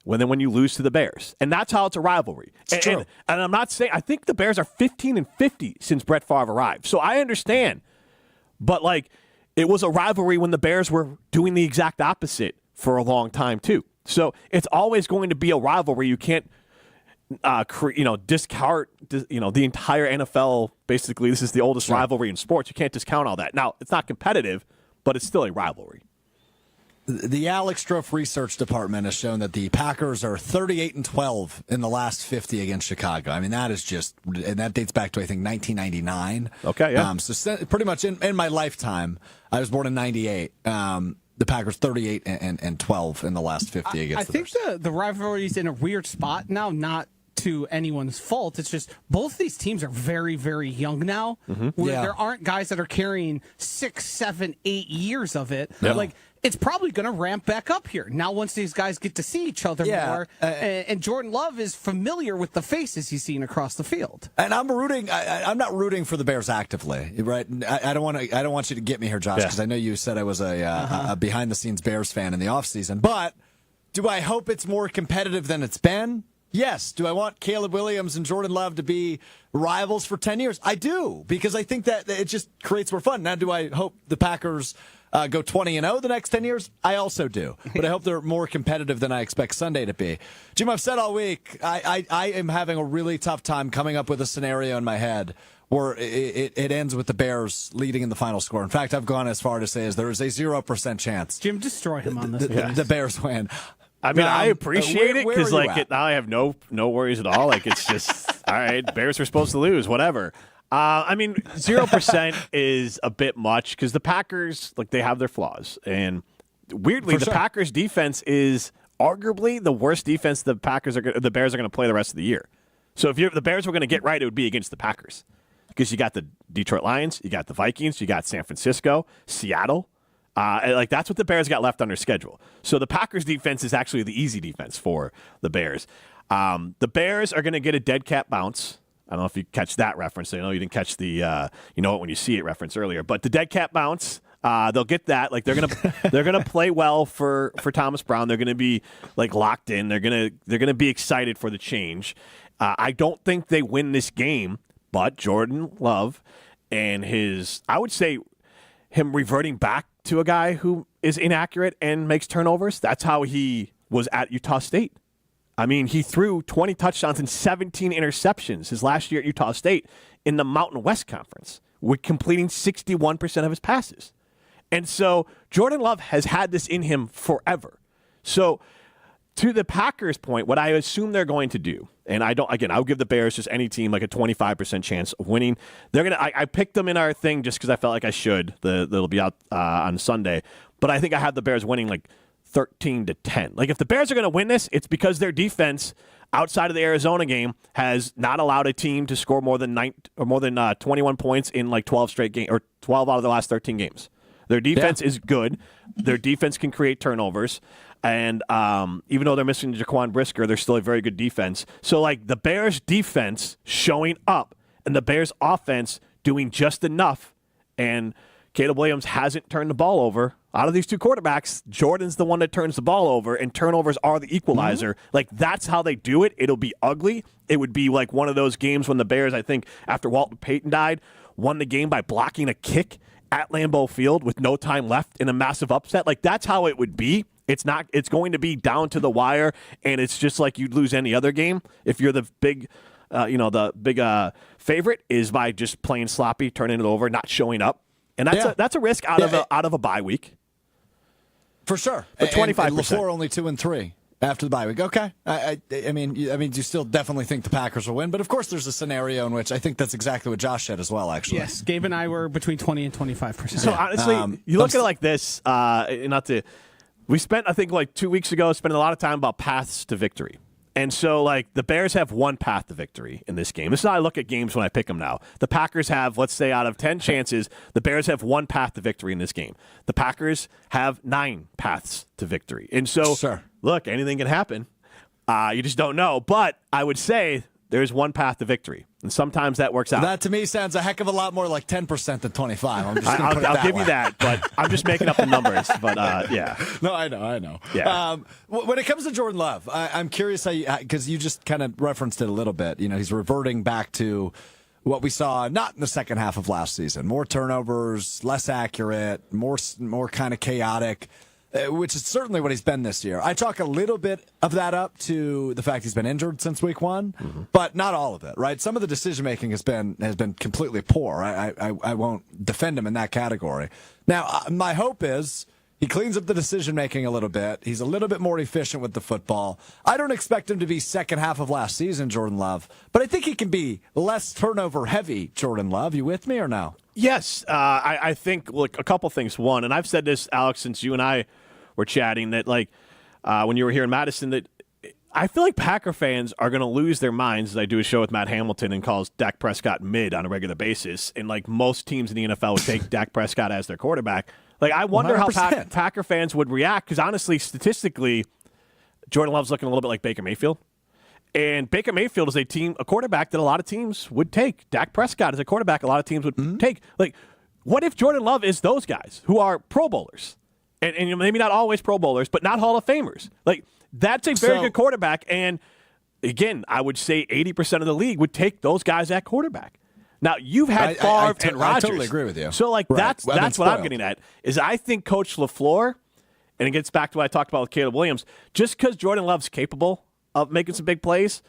when you lose to the Bears. And that's how it's a rivalry. It's true. And I'm not saying, I think the Bears are 15-50 since Brett Favre arrived. So I understand. But, like, it was a rivalry when the Bears were doing the exact opposite for a long time, too. So it's always going to be a rivalry. You can't, discount, the entire NFL. Basically, this is the oldest rivalry in sports. You can't discount all that. Now, it's not competitive, but it's still a rivalry. The Alex Strouf Research Department has shown that the Packers are 38-12 in the last 50 against Chicago. I mean, that is and that dates back to, I think, 1999. Okay, yeah. So pretty much in my lifetime, I was born in 98. The Packers 38-12 in the last 50 against the Bears. I think the rivalry's in a weird spot now, not to anyone's fault. It's just both these teams are very, very young now. Where Yeah. there aren't guys that are carrying 6, 7, 8 years of it. Yeah. Like, it's probably going to ramp back up here. Now, once these guys get to see each other more, and Jordan Love is familiar with the faces he's seen across the field. And I'm rooting. I'm not rooting for the Bears actively, right? I don't want to. I don't want you to get me here, Josh, because I know you said I was a behind-the-scenes Bears fan in the offseason. But do I hope it's more competitive than it's been? Yes. Do I want Caleb Williams and Jordan Love to be rivals for 10 years? I do, because I think that it just creates more fun. Now, do I hope the Packers go 20-0 the next 10 years? I also do. But I hope they're more competitive than I expect Sunday to be. Jim, I've said all week, I am having a really tough time coming up with a scenario in my head where it ends with the Bears leading in the final score. In fact, I've gone as far to say as there is a 0% chance Jim, destroy him on this. the Bears win. I mean, I appreciate it where because, are you like, at? now I have no worries at all. Like, it's just all right. Bears were supposed to lose, whatever. I mean, 0% is a bit much because the Packers, like, they have their flaws, and weirdly, For the sure. Packers' defense is arguably the worst defense the Bears are going to play the rest of the year. So if the Bears were going to get right, it would be against the Packers because you got the Detroit Lions, you got the Vikings, you got San Francisco, Seattle. Like, that's what the Bears got left on their schedule. So the Packers' defense is actually the easy defense for the Bears. The Bears are going to get a dead cat bounce. I don't know if you catch that reference. I know you didn't catch the you know it when you see it reference earlier. But the dead cat bounce, they'll get that. Like, they're gonna play well for Thomas Brown. They're gonna be, like, locked in. They're gonna be excited for the change. I don't think they win this game, but Jordan Love and I would say him reverting back to a guy who is inaccurate and makes turnovers. That's how he was at Utah State. I mean, he threw 20 touchdowns and 17 interceptions his last year at Utah State in the Mountain West Conference, with completing 61% of his passes. And so Jordan Love has had this in him forever. So to the Packers' point, what I assume they're going to do, and I'll give the Bears, just any team, like a 25% chance of winning. I picked them in our thing just because I felt like I should. That'll be out on Sunday. But I think I have the Bears winning like 13-10. Like, if the Bears are going to win this, it's because their defense outside of the Arizona game has not allowed a team to score more than 21 points in like 12 straight games, or 12 out of the last 13 games. Their defense is good. Their defense can create turnovers. And even though they're missing Jaquan Brisker, they're still a very good defense. So, like, the Bears' defense showing up and the Bears' offense doing just enough, and Caleb Williams hasn't turned the ball over. Out of these two quarterbacks, Jordan's the one that turns the ball over, and turnovers are the equalizer. Like, that's how they do it. It'll be ugly. It would be like one of those games when the Bears, I think, after Walton Payton died, won the game by blocking a kick at Lambeau Field with no time left in a massive upset. Like, that's how it would be. It's going to be down to the wire, and it's just like you'd lose any other game if you're the big favorite, is by just playing sloppy, turning it over, not showing up. And that's a risk out of a bye week. For sure. But 25%. And LaFleur only 2-3 after the bye week. Okay. I mean, you still definitely think the Packers will win, but of course there's a scenario in which I think that's exactly what Josh said as well, actually. Yes, Gabe and I were between 20 and 25%. So honestly, you look at it like this, we spent, I think, like 2 weeks ago, spending a lot of time about paths to victory. And so, like, the Bears have one path to victory in this game. This is how I look at games when I pick them now. The Packers have, let's say, out of 10 chances, the Bears have one path to victory in this game. The Packers have 9 paths to victory. And so, Look, anything can happen. You just don't know. But I would say there's one path to victory. And sometimes that works out. That, to me, sounds a heck of a lot more like 10% than 25. I'm just I'll give you that, but I'm just making up the numbers. But, yeah. No, I know. Yeah. When it comes to Jordan Love, I'm curious how because you just kind of referenced it a little bit. You know, he's reverting back to what we saw not in the second half of last season. More turnovers, less accurate, more kind of chaotic, which is certainly what he's been this year. I chalk a little bit of that up to the fact he's been injured since week 1, but not all of it, right? Some of the decision-making has been completely poor. I won't defend him in that category. Now, my hope is he cleans up the decision-making a little bit. He's a little bit more efficient with the football. I don't expect him to be second half of last season, Jordan Love, but I think he can be less turnover-heavy, Jordan Love. You with me or no? Yes, I think, look, a couple things. One, and I've said this, Alex, since you and I were chatting, that, like, when you were here in Madison, that I feel like Packer fans are going to lose their minds as I do a show with Matt Hamilton and calls Dak Prescott mid on a regular basis. And like most teams in the NFL would take Dak Prescott as their quarterback. Like I wonder 100%. how Packer fans would react because honestly, statistically, Jordan Love's looking a little bit like Baker Mayfield. And Baker Mayfield is a quarterback that a lot of teams would take. Dak Prescott is a quarterback a lot of teams would take. Like, what if Jordan Love is those guys who are Pro Bowlers? And maybe not always Pro Bowlers, but not Hall of Famers. Like, that's a very good quarterback. And again, I would say 80% of the league would take those guys at quarterback. Now, you've had Favre and Rodgers. I totally agree with you. So, like, that's what I'm getting at, is I think Coach LaFleur, and it gets back to what I talked about with Caleb Williams, just because Jordan Love's capable of making some big plays,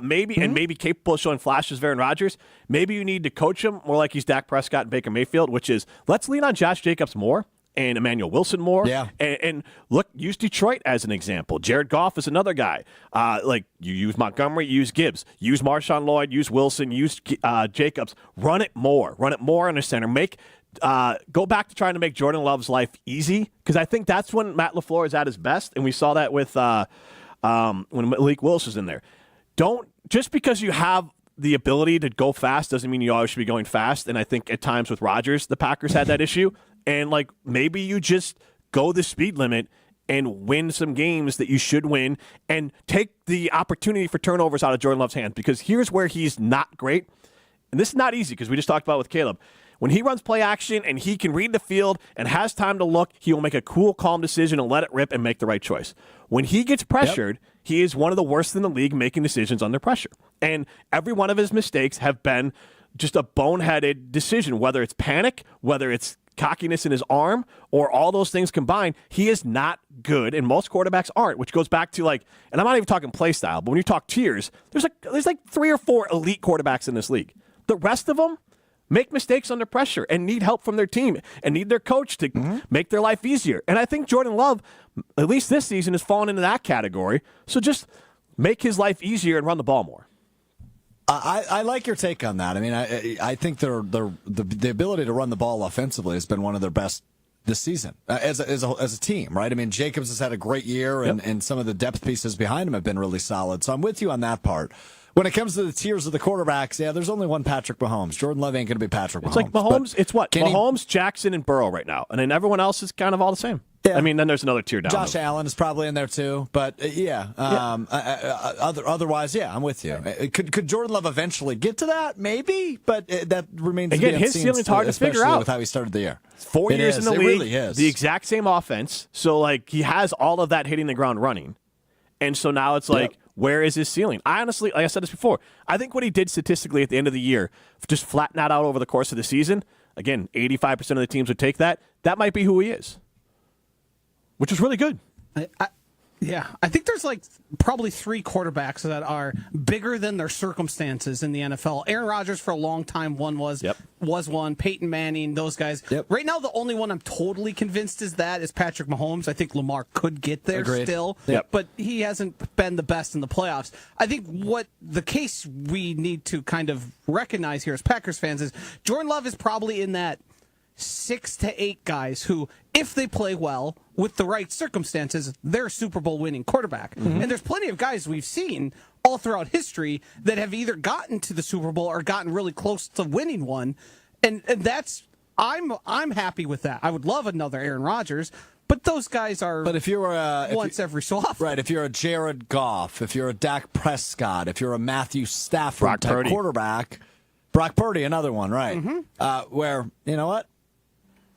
maybe capable of showing flashes of Aaron Rodgers, maybe you need to coach him more like he's Dak Prescott and Baker Mayfield, which is let's lean on Josh Jacobs more and Emmanuel Wilson more. Yeah. And look, use Detroit as an example. Jared Goff is another guy. Like you use Montgomery, use Gibbs, use Marshawn Lloyd, use Wilson, use Jacobs. Run it more on the center. Go back to trying to make Jordan Love's life easy because I think that's when Matt LaFleur is at his best, and we saw that with when Malik Willis was in there. Just because you have the ability to go fast doesn't mean you always should be going fast. And I think at times with Rodgers, the Packers had that issue. And like maybe you just go the speed limit and win some games that you should win and take the opportunity for turnovers out of Jordan Love's hands. Because here's where he's not great. And this is not easy because we just talked about it with Caleb. When he runs play action and he can read the field and has time to look, he will make a cool, calm decision and let it rip and make the right choice. When he gets pressured, he is one of the worst in the league making decisions under pressure. And every one of his mistakes have been just a boneheaded decision, whether it's panic, whether it's cockiness in his arm, or all those things combined. He is not good, and most quarterbacks aren't, which goes back to like, and I'm not even talking play style, but when you talk tiers, there's like 3 or 4 elite quarterbacks in this league. The rest of them make mistakes under pressure and need help from their team and need their coach to make their life easier. And I think Jordan Love, at least this season, has fallen into that category. So just make his life easier and run the ball more. I like your take on that. I mean, I think the ability to run the ball offensively has been one of their best this season as a team, right? I mean, Jacobs has had a great year, and some of the depth pieces behind him have been really solid. So I'm with you on that part. When it comes to the tiers of the quarterbacks, there's only one Patrick Mahomes. Jordan Love ain't going to be Patrick Mahomes. It's like Mahomes. It's what? Mahomes, Jackson, and Burrow right now. And then everyone else is kind of all the same. Yeah. I mean, then there's another tier down. Josh Allen is probably in there too. But, otherwise, I'm with you. Could Jordan Love eventually get to that? Maybe. But that remains to be Again, his ceiling's hard to figure out. With how he started the year. 4 years in the league. It really is. The exact same offense. So, like, he has all of that hitting the ground running. And so now it's like, where is his ceiling? I honestly, like I said this before, I think what he did statistically at the end of the year, just flatten that out over the course of the season, again, 85% of the teams would take that. That might be who he is, which is really good. I think there's like probably 3 quarterbacks that are bigger than their circumstances in the NFL. Aaron Rodgers for a long time was one. Peyton Manning, those guys. Yep. Right now, the only one I'm totally convinced is Patrick Mahomes. I think Lamar could get there still, but he hasn't been the best in the playoffs. I think what the case we need to kind of recognize here as Packers fans is Jordan Love is probably in that 6 to 8 guys who, if they play well with the right circumstances, they're a Super Bowl winning quarterback. And there's plenty of guys we've seen all throughout history that have either gotten to the Super Bowl or gotten really close to winning one. And that's I'm happy with that. I would love another Aaron Rodgers, but those guys are if you're every so often. Right, if you're a Jared Goff, if you're a Dak Prescott, if you're a Matthew Stafford type quarterback, Brock Purdy, another one, right? Where, you know what?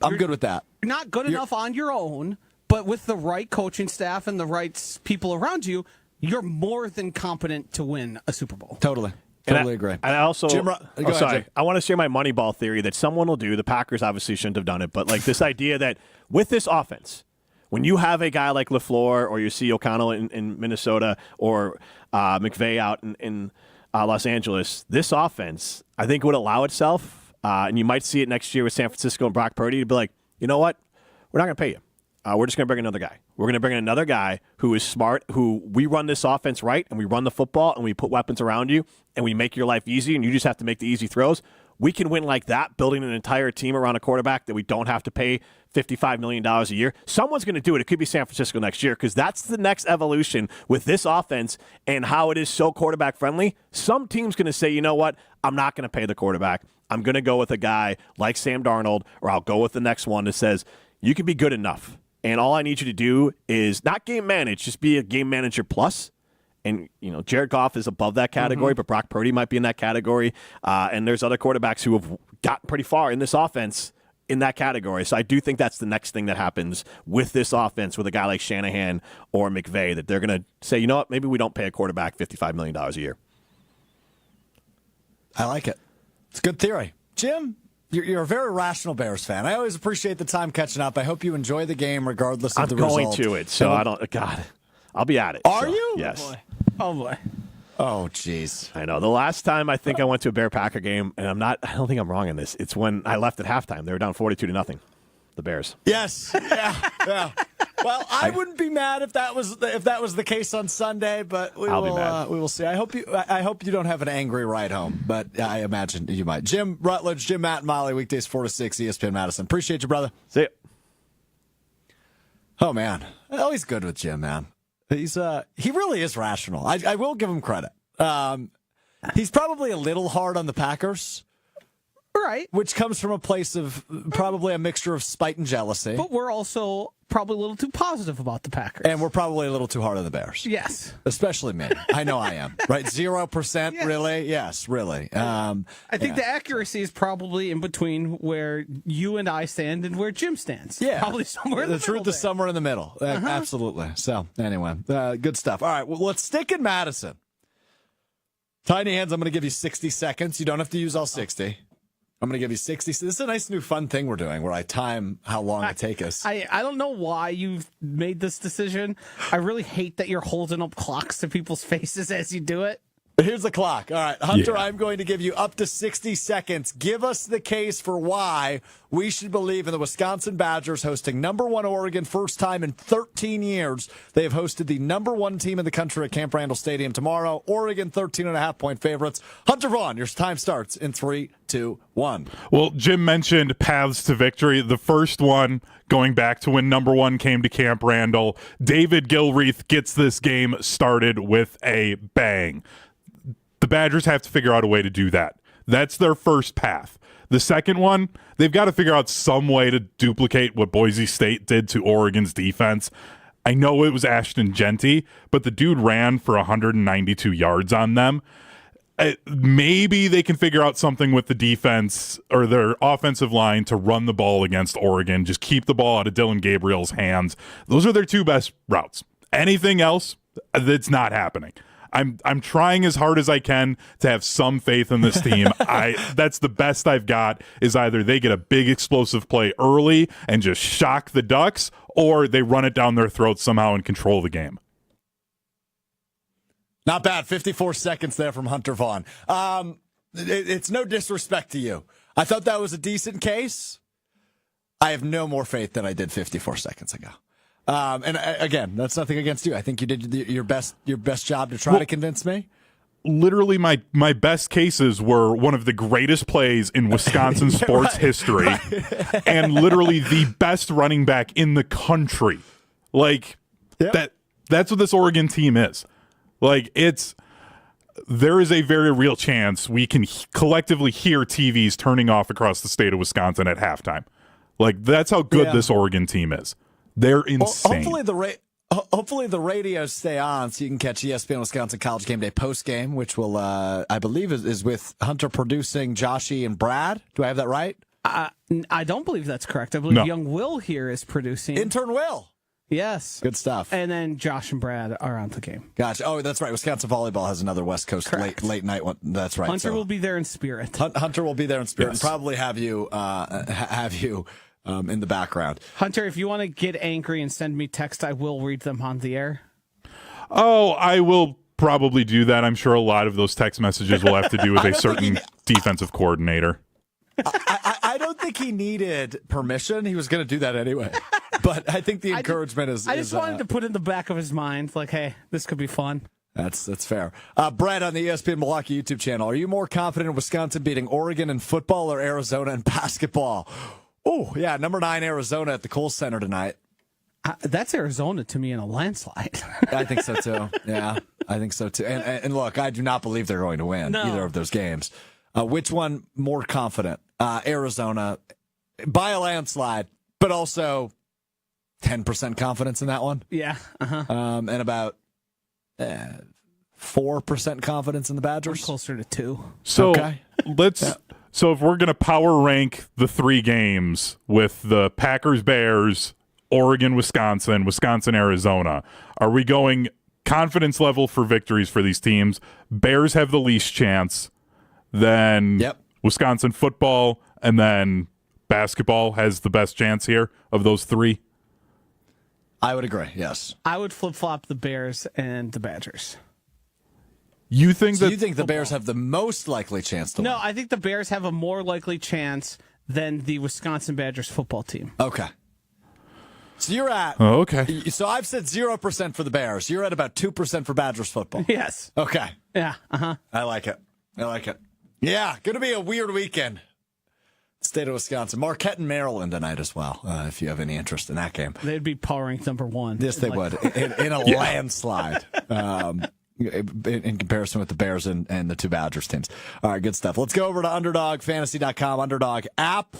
I'm good with that. You're not good enough on your own, but with the right coaching staff and the right people around you, you're more than competent to win a Super Bowl. Totally agree. And I also, Jim. I want to share my Moneyball theory that someone will do. The Packers obviously shouldn't have done it, but like this idea that with this offense, when you have a guy like LaFleur or you see O'Connell in Minnesota or McVay out in Los Angeles, this offense, I think, would allow itself. And you might see it next year with San Francisco and Brock Purdy to be like, you know what? We're not going to pay you. We're just going to bring another guy. We're going to bring in another guy who is smart, who we run this offense right, and we run the football, and we put weapons around you, and we make your life easy, and you just have to make the easy throws. we can win like that, building an entire team around a quarterback that we don't have to pay $55 million a year. Someone's going to do it. It could be San Francisco next year because that's the next evolution with this offense and how it is so quarterback friendly. Some team's going to say, you know what? I'm not going to pay the quarterback. I'm going to go with a guy like Sam Darnold, or I'll go with the next one that says, you can be good enough. And all I need you to do is not game manage, just be a game manager plus. And, Jared Goff is above that category, but Brock Purdy might be in that category. And there's other quarterbacks who have gotten pretty far in this offense in that category. So I do think that's the next thing that happens with this offense with a guy like Shanahan or McVay, that they're going to say, you know what, maybe we don't pay a quarterback $55 million a year. I like it. It's a good theory. Jim, you're a very rational Bears fan. I always appreciate the time catching up. I hope you enjoy the game regardless of the result. I'm going to it, so I don't, God, I'll be at it. Are so, you? Yes. Oh, boy. Oh, jeez. I know. The last time I think I went to a Bear-Packer game, and I don't think I'm wrong in this, it's when I left at halftime. They were down 42-0, the Bears. Yes. Yeah. Well, I wouldn't be mad if that was the case on Sunday, but we will see. I hope you don't have an angry ride home, but I imagine you might. Jim Rutledge, Jim, Matt, and Molly, weekdays 4 to 6, ESPN Madison. Appreciate you, brother. See ya. Oh man, always good with Jim, man. He really is rational. I will give him credit. He's probably a little hard on the Packers. Right. Which comes from a place of probably a mixture of spite and jealousy. But we're also probably a little too positive about the Packers. And we're probably a little too hard on the Bears. Yes. Especially me. I know I am. Right? 0%, yes. Really? Yes, really. I think the accuracy is probably in between where you and I stand and where Jim stands. Yeah. Probably somewhere in the middle. The truth is somewhere in the middle. Absolutely. So, anyway, good stuff. All right, well, let's stick in Madison. Tiny hands, I'm going to give you 60 seconds. You don't have to use all 60. I'm going to give you 60. This is a nice new fun thing we're doing where I time how long it takes us. I don't know why you've made this decision. I really hate that you're holding up clocks to people's faces as you do it. Here's the clock. All right, Hunter, I'm going to give you up to 60 seconds. Give us the case for why we should believe in the Wisconsin Badgers hosting number 1 Oregon, first time in 13 years. They have hosted the number 1 team in the country at Camp Randall Stadium tomorrow. Oregon, 13.5-point favorites. Hunter Vaughn, your time starts in 3, 2, 1. Well, Jim mentioned paths to victory. The first one, going back to when number 1 came to Camp Randall, David Gilreath gets this game started with a bang. The Badgers have to figure out a way to do that. That's their first path. The second one, they've got to figure out some way to duplicate what Boise State did to Oregon's defense. I know it was Ashton Genty, but the dude ran for 192 yards on them. Maybe they can figure out something with the defense or their offensive line to run the ball against Oregon. Just keep the ball out of Dylan Gabriel's hands. Those are their 2 best routes. Anything else, that's not happening. I'm trying as hard as I can to have some faith in this team. That's the best I've got, is either they get a big explosive play early and just shock the Ducks, or they run it down their throats somehow and control the game. Not bad. 54 seconds there from Hunter Vaughn. It's no disrespect to you. I thought that was a decent case. I have no more faith than I did 54 seconds ago. And again, that's nothing against you. I think you did your best job to try to convince me. Literally, my best cases were one of the greatest plays in Wisconsin sports history, and literally the best running back in the country. Like that's what this Oregon team is. Like, there is a very real chance we can collectively hear TVs turning off across the state of Wisconsin at halftime. Like, that's how good this Oregon team is. They're insane. Hopefully the radios stay on so you can catch ESPN Wisconsin College Game Day post game, which will, I believe, is with Hunter producing Joshy and Brad. Do I have that right? I don't believe that's correct. I believe young Will here is producing. Intern Will. Yes. Good stuff. And then Josh and Brad are on the game. Gotcha. Oh, that's right. Wisconsin Volleyball has another West Coast late night one. That's right. Hunter will be there in spirit. Hunter will be there in spirit and probably have you in the background. Hunter, if you want to get angry and send me text, I will read them on the air. Oh, I will probably do that. I'm sure a lot of those text messages will have to do with a certain defensive coordinator. I don't think he needed permission. He was going to do that anyway. But I think the encouragement is... I just wanted to put in the back of his mind, like, hey, this could be fun. That's fair. Brett on the ESPN Milwaukee YouTube channel. Are you more confident in Wisconsin beating Oregon in football or Arizona in basketball? Oh, yeah, number 9 Arizona at the Kohl Center tonight. That's Arizona to me in a landslide. I think so, too. Yeah, I think so, too. And look, I do not believe they're going to win either of those games. Which one more confident? Arizona by a landslide, but also 10% confidence in that one. Yeah. And about 4% confidence in the Badgers. I'm closer to 2. So Okay. So if we're going to power rank the 3 games with the Packers, Bears, Oregon, Wisconsin, Arizona, are we going confidence level for victories for these teams? Bears have the least chance. Then Wisconsin football and then basketball has the best chance here of those 3. I would agree, yes. I would flip-flop the Bears and the Badgers. You think You think the Bears have the most likely chance to win? No, I think the Bears have a more likely chance than the Wisconsin Badgers football team. Okay. So you're at... Oh, okay. So I've said 0% for the Bears. You're at about 2% for Badgers football. Yes. Okay. Yeah. I like it. Yeah, going to be a weird weekend. State of Wisconsin. Marquette and Maryland tonight as well, if you have any interest in that game. They'd be power ranked number 1. Yes, they would. In a landslide. In comparison with the Bears and the 2 Badgers teams. All right, good stuff. Let's go over to UnderdogFantasy.com, Underdog app.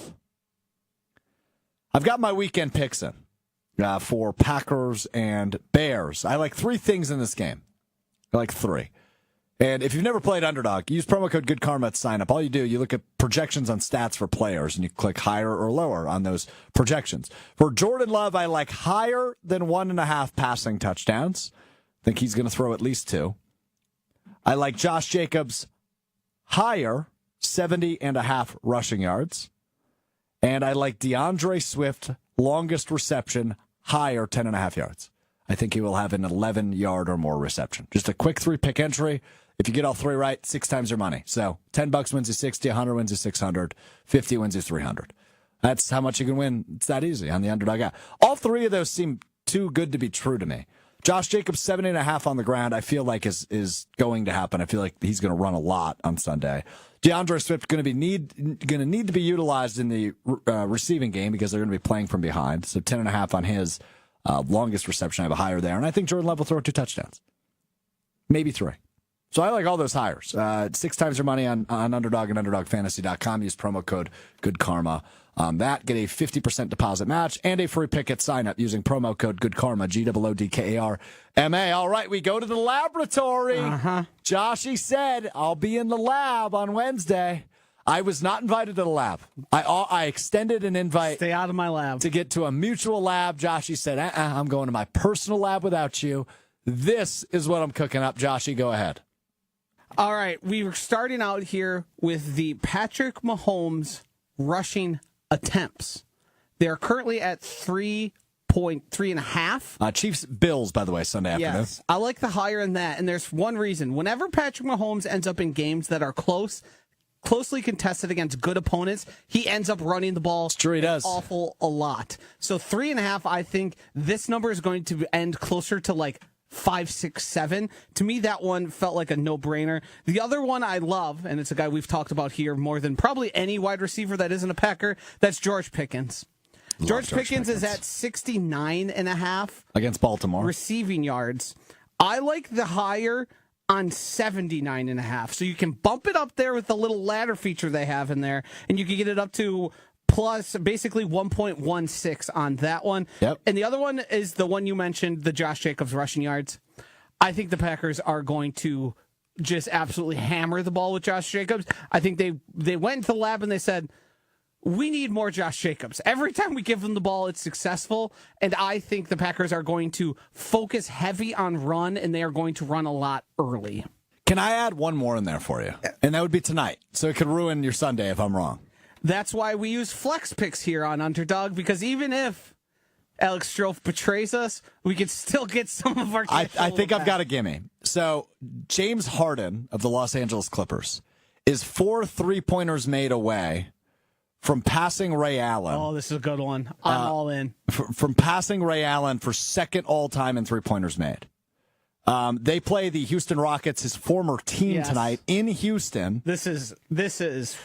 I've got my weekend picks in for Packers and Bears. I like 3 things in this game. I like 3. And if you've never played Underdog, use promo code GoodKarma at sign up. All you do, you look at projections on stats for players, and you click higher or lower on those projections. For Jordan Love, I like higher than 1.5 passing touchdowns. I think he's going to throw at least 2. I like Josh Jacobs higher, 70.5 rushing yards. And I like DeAndre Swift, longest reception, higher, 10.5 yards. I think he will have an 11-yard or more reception. Just a quick 3-pick entry. If you get all 3 right, 6 times your money. So $10 wins you 60, 100 wins you 600, 50 wins you 300. That's how much you can win. It's that easy on the Underdog app. All 3 of those seem too good to be true to me. Josh Jacobs, 70.5 on the ground, I feel like is going to happen. I feel like he's going to run a lot on Sunday. DeAndre Swift going to need to be utilized in the receiving game because they're going to be playing from behind. So 10.5 on his longest reception. I have a higher there. And I think Jordan Love will throw 2 touchdowns. Maybe 3. So I like all those hires. 6 times your money on Underdog and UnderdogFantasy.com. Use promo code GoodKarma. That get a 50% deposit match and a free pick at sign up using promo code GoodKarma, GOODKARMA. All right, we go to the laboratory. Joshy said, I'll be in the lab on Wednesday. I was not invited to the lab. I extended an invite. Stay out of my lab. To get to a mutual lab. Joshy said, I'm going to my personal lab without you. This is what I'm cooking up. Joshy, go ahead. All right, we were starting out here with the Patrick Mahomes rushing attempts. They're currently at 3.5. Chiefs Bills, by the way, Sunday afternoon. Yes, I like the higher in that, and there's one reason. Whenever Patrick Mahomes ends up in games that are closely contested against good opponents, he ends up running the ball he does. awful a lot. So 3.5, I think this number is going to end closer to like 5, 6, 7. To me, that one felt like a no-brainer. The other one I love, and it's a guy we've talked about here more than probably any wide receiver that isn't a Packer, that's George Pickens. George Pickens is at 69.5 against Baltimore receiving yards. I like the higher on 79.5. So you can bump it up there with the little ladder feature they have in there, and you can get it up to plus basically 1.16 on that one. Yep. And the other one is the one you mentioned, the Josh Jacobs rushing yards. I think the Packers are going to just absolutely hammer the ball with Josh Jacobs. I think they went into the lab and they said, we need more Josh Jacobs. Every time we give them the ball, it's successful. And I think the Packers are going to focus heavy on run, and they are going to run a lot early. Can I add one more in there for you? And that would be tonight. So it could ruin your Sunday if I'm wrong. That's why we use flex picks here on Underdog, because even if Alex Strouf betrays us, we can still get some of our cash. I think I've got a gimme. So James Harden of the Los Angeles Clippers is 4 3-pointers made away from passing Ray Allen. Oh, this is a good one. I'm all in. From passing Ray Allen for second all-time in 3-pointers made. They play the Houston Rockets, his former team, tonight in Houston. This is.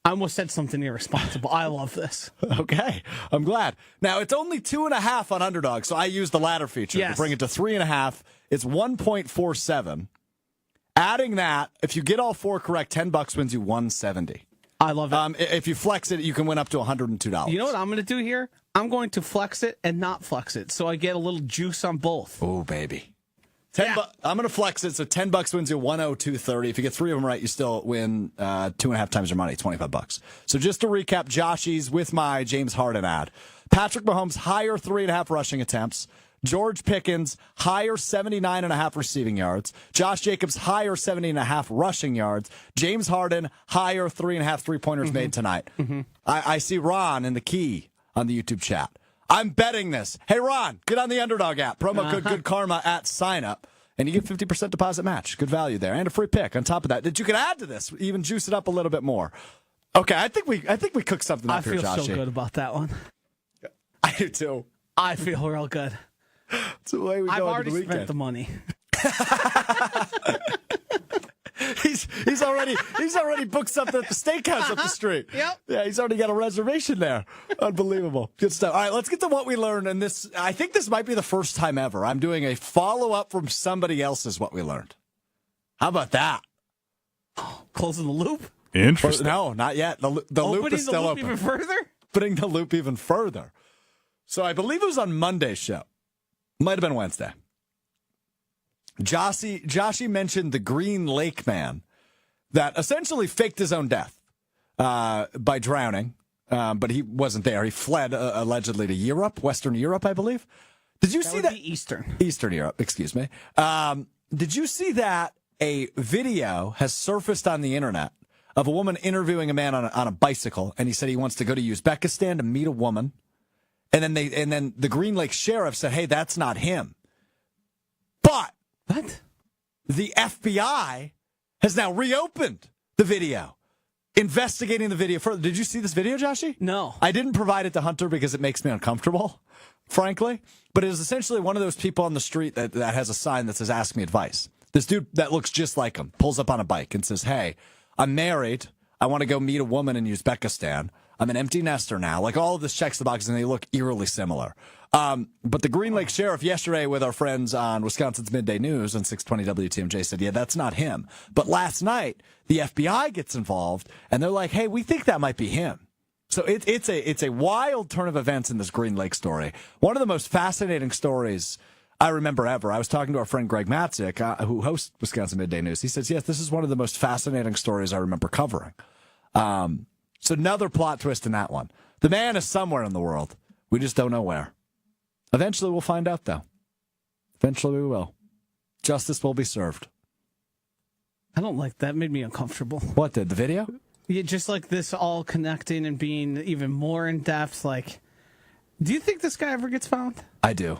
I almost said something irresponsible. I love this. Okay, I'm glad. Now, it's only 2.5 on Underdog, so I use the ladder feature to bring it to 3.5. It's 1.47. Adding that, if you get all 4 correct, $10 wins you $170. I love it. If you flex it, you can win up to $102. You know what I'm going to do here? I'm going to flex it and not flex it, so I get a little juice on both. Oh, baby. I'm going to flex it, so $10 wins you $102.30. If you get 3 of them right, you still win 2.5 times your money, $25. So just to recap, Joshy's with my James Harden ad. Patrick Mahomes, higher 3.5 rushing attempts. George Pickens, higher 79.5 receiving yards. Josh Jacobs, higher 70.5 rushing yards. James Harden, higher 3.5 three-pointers made tonight. I see Ron in the key on the YouTube chat. I'm betting this. Hey, Ron, get on the Underdog app. Promo code Good Karma at sign up, and you get 50% deposit match. Good value there, and a free pick on top of that. That you can add to this, even juice it up a little bit more. Okay, I think we cooked something up here, Joshy. I feel so good about that one. I do too. I feel real good. It's the way we I've go already into the spent weekend. the money. He's already booked something at the steakhouse up the street. Yep. Yeah, he's already got a reservation there. Unbelievable. Good stuff. All right, let's get to what we learned. And this, I think this might be the first time ever I'm doing a follow-up from somebody else's what we learned. How about that? Closing the loop? Interesting. No, not yet. The loop is still open. Even further? Putting the loop even further. So I believe it was on Monday's show. Might have been Wednesday. Joshy mentioned the Green Lake man that essentially faked his own death by drowning, but he wasn't there. He fled allegedly to Europe, Western Europe, I believe. Did you see that? Eastern Europe, excuse me. Did you see that a video has surfaced on the internet of a woman interviewing a man on a bicycle, and he said he wants to go to Uzbekistan to meet a woman, and then the Green Lake sheriff said, "Hey, that's not him." But what? The FBI has now reopened the video, investigating the video further. Did you see this video, Joshy? No. I didn't provide it to Hunter because it makes me uncomfortable, frankly. But it is essentially one of those people on the street that has a sign that says, "Ask me advice." This dude that looks just like him pulls up on a bike and says, "Hey, I'm married. I want to go meet a woman in Uzbekistan. I'm an empty nester now." Like, all of this checks the boxes, and they look eerily similar. But the Green Lake sheriff yesterday with our friends on Wisconsin's Midday News on 620 WTMJ said, yeah, that's not him. But last night, the FBI gets involved, and they're like, hey, we think that might be him. So it's a wild turn of events in this Green Lake story. One of the most fascinating stories I remember ever. I was talking to our friend Greg Matzik, who hosts Wisconsin Midday News. He says, yes, this is one of the most fascinating stories I remember covering. So another plot twist in that one. The man is somewhere in the world. We just don't know where. Eventually we'll find out, though. Eventually we will. Justice will be served. I don't like that. Made me uncomfortable. What did? The video? Yeah, just like this all connecting and being even more in depth. Like, do you think this guy ever gets found? I do.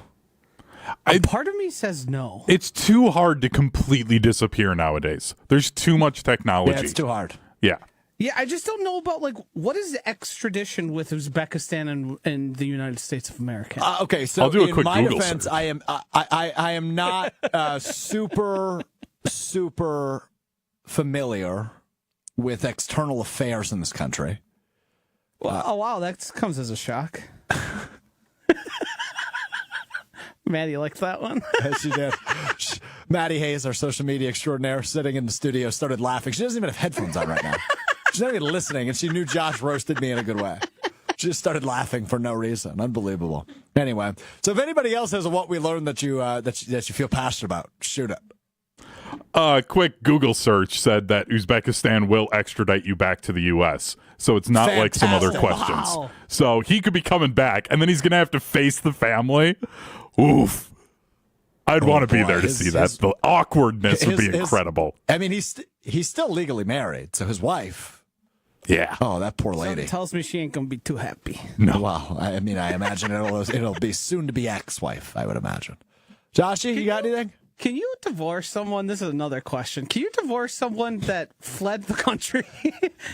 Part of me says no. It's too hard to completely disappear nowadays. There's too much technology. Yeah, it's too hard. Yeah. Yeah, I just don't know about, like, what is the extradition with Uzbekistan and the United States of America? Okay, so I'll do a in quick my Google defense, search. I am not super familiar with external affairs in this country. Oh, wow, that comes as a shock. Maddie liked that one. Yes, she did. Maddie Hayes, our social media extraordinaire, sitting in the studio, started laughing. She doesn't even have headphones on right now. She's not even listening, and she knew Josh roasted me in a good way. She just started laughing for no reason. Unbelievable. Anyway, so if anybody else has a what we learned that you feel passionate about, shoot it. Quick Google search said that Uzbekistan will extradite you back to the U.S., so it's not like some other Fantastic. questions. Wow. So he could be coming back, and then he's going to have to face the family. Oof. I'd want to be boy. there to see that. The awkwardness would be incredible. I mean, he's still legally married, so his wife. Yeah. Oh, that poor lady. Something tells me she ain't gonna be too happy. No. Well, I mean, I imagine it'll be soon to be ex-wife. I would imagine. Joshy, you got anything? Can you divorce someone? This is another question. Can you divorce someone that fled the country?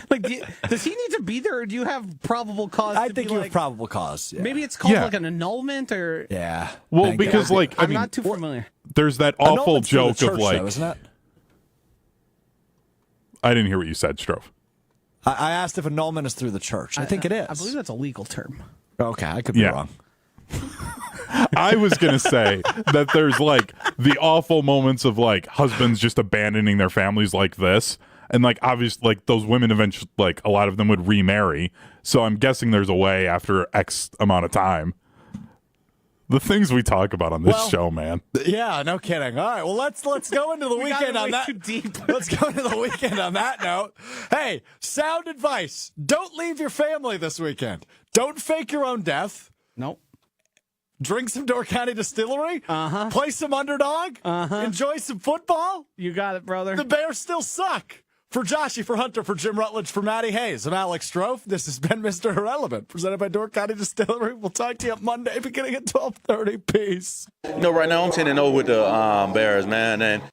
Like, does he need to be there, or do you have probable cause? I to think be you like, have probable cause. Yeah. Maybe it's called Yeah. like an annulment, or Yeah. Well, Thank because, God. like, I I'm mean, not too familiar. there's that awful Annulment's through the joke church, of like, though, isn't it? I didn't hear what you said, Strouf. I asked if annulment is through the church. I think it is. I believe that's a legal term. Okay, I could be wrong. I was going to say that there's like the awful moments of like husbands just abandoning their families like this. And like obviously like those women eventually, like a lot of them would remarry. So I'm guessing there's a way after X amount of time. The things we talk about on this show, man. Yeah, no kidding. All right, well let's go into the weekend on that. Too deep. Let's go into the weekend on that note. Hey, sound advice: don't leave your family this weekend. Don't fake your own death. Nope. Drink some Door County Distillery. Uh-huh. Play some Underdog. Uh-huh. Enjoy some football. You got it, brother. The Bears still suck. For Joshy, for Hunter, for Jim Rutledge, for Matty Hayes, I'm Alex Strouf. This has been Mr. Irrelevant, presented by Door County Distillery. We'll talk to you up Monday, beginning at 12:30. Peace. Right now I'm 10-0 with the Bears, man, and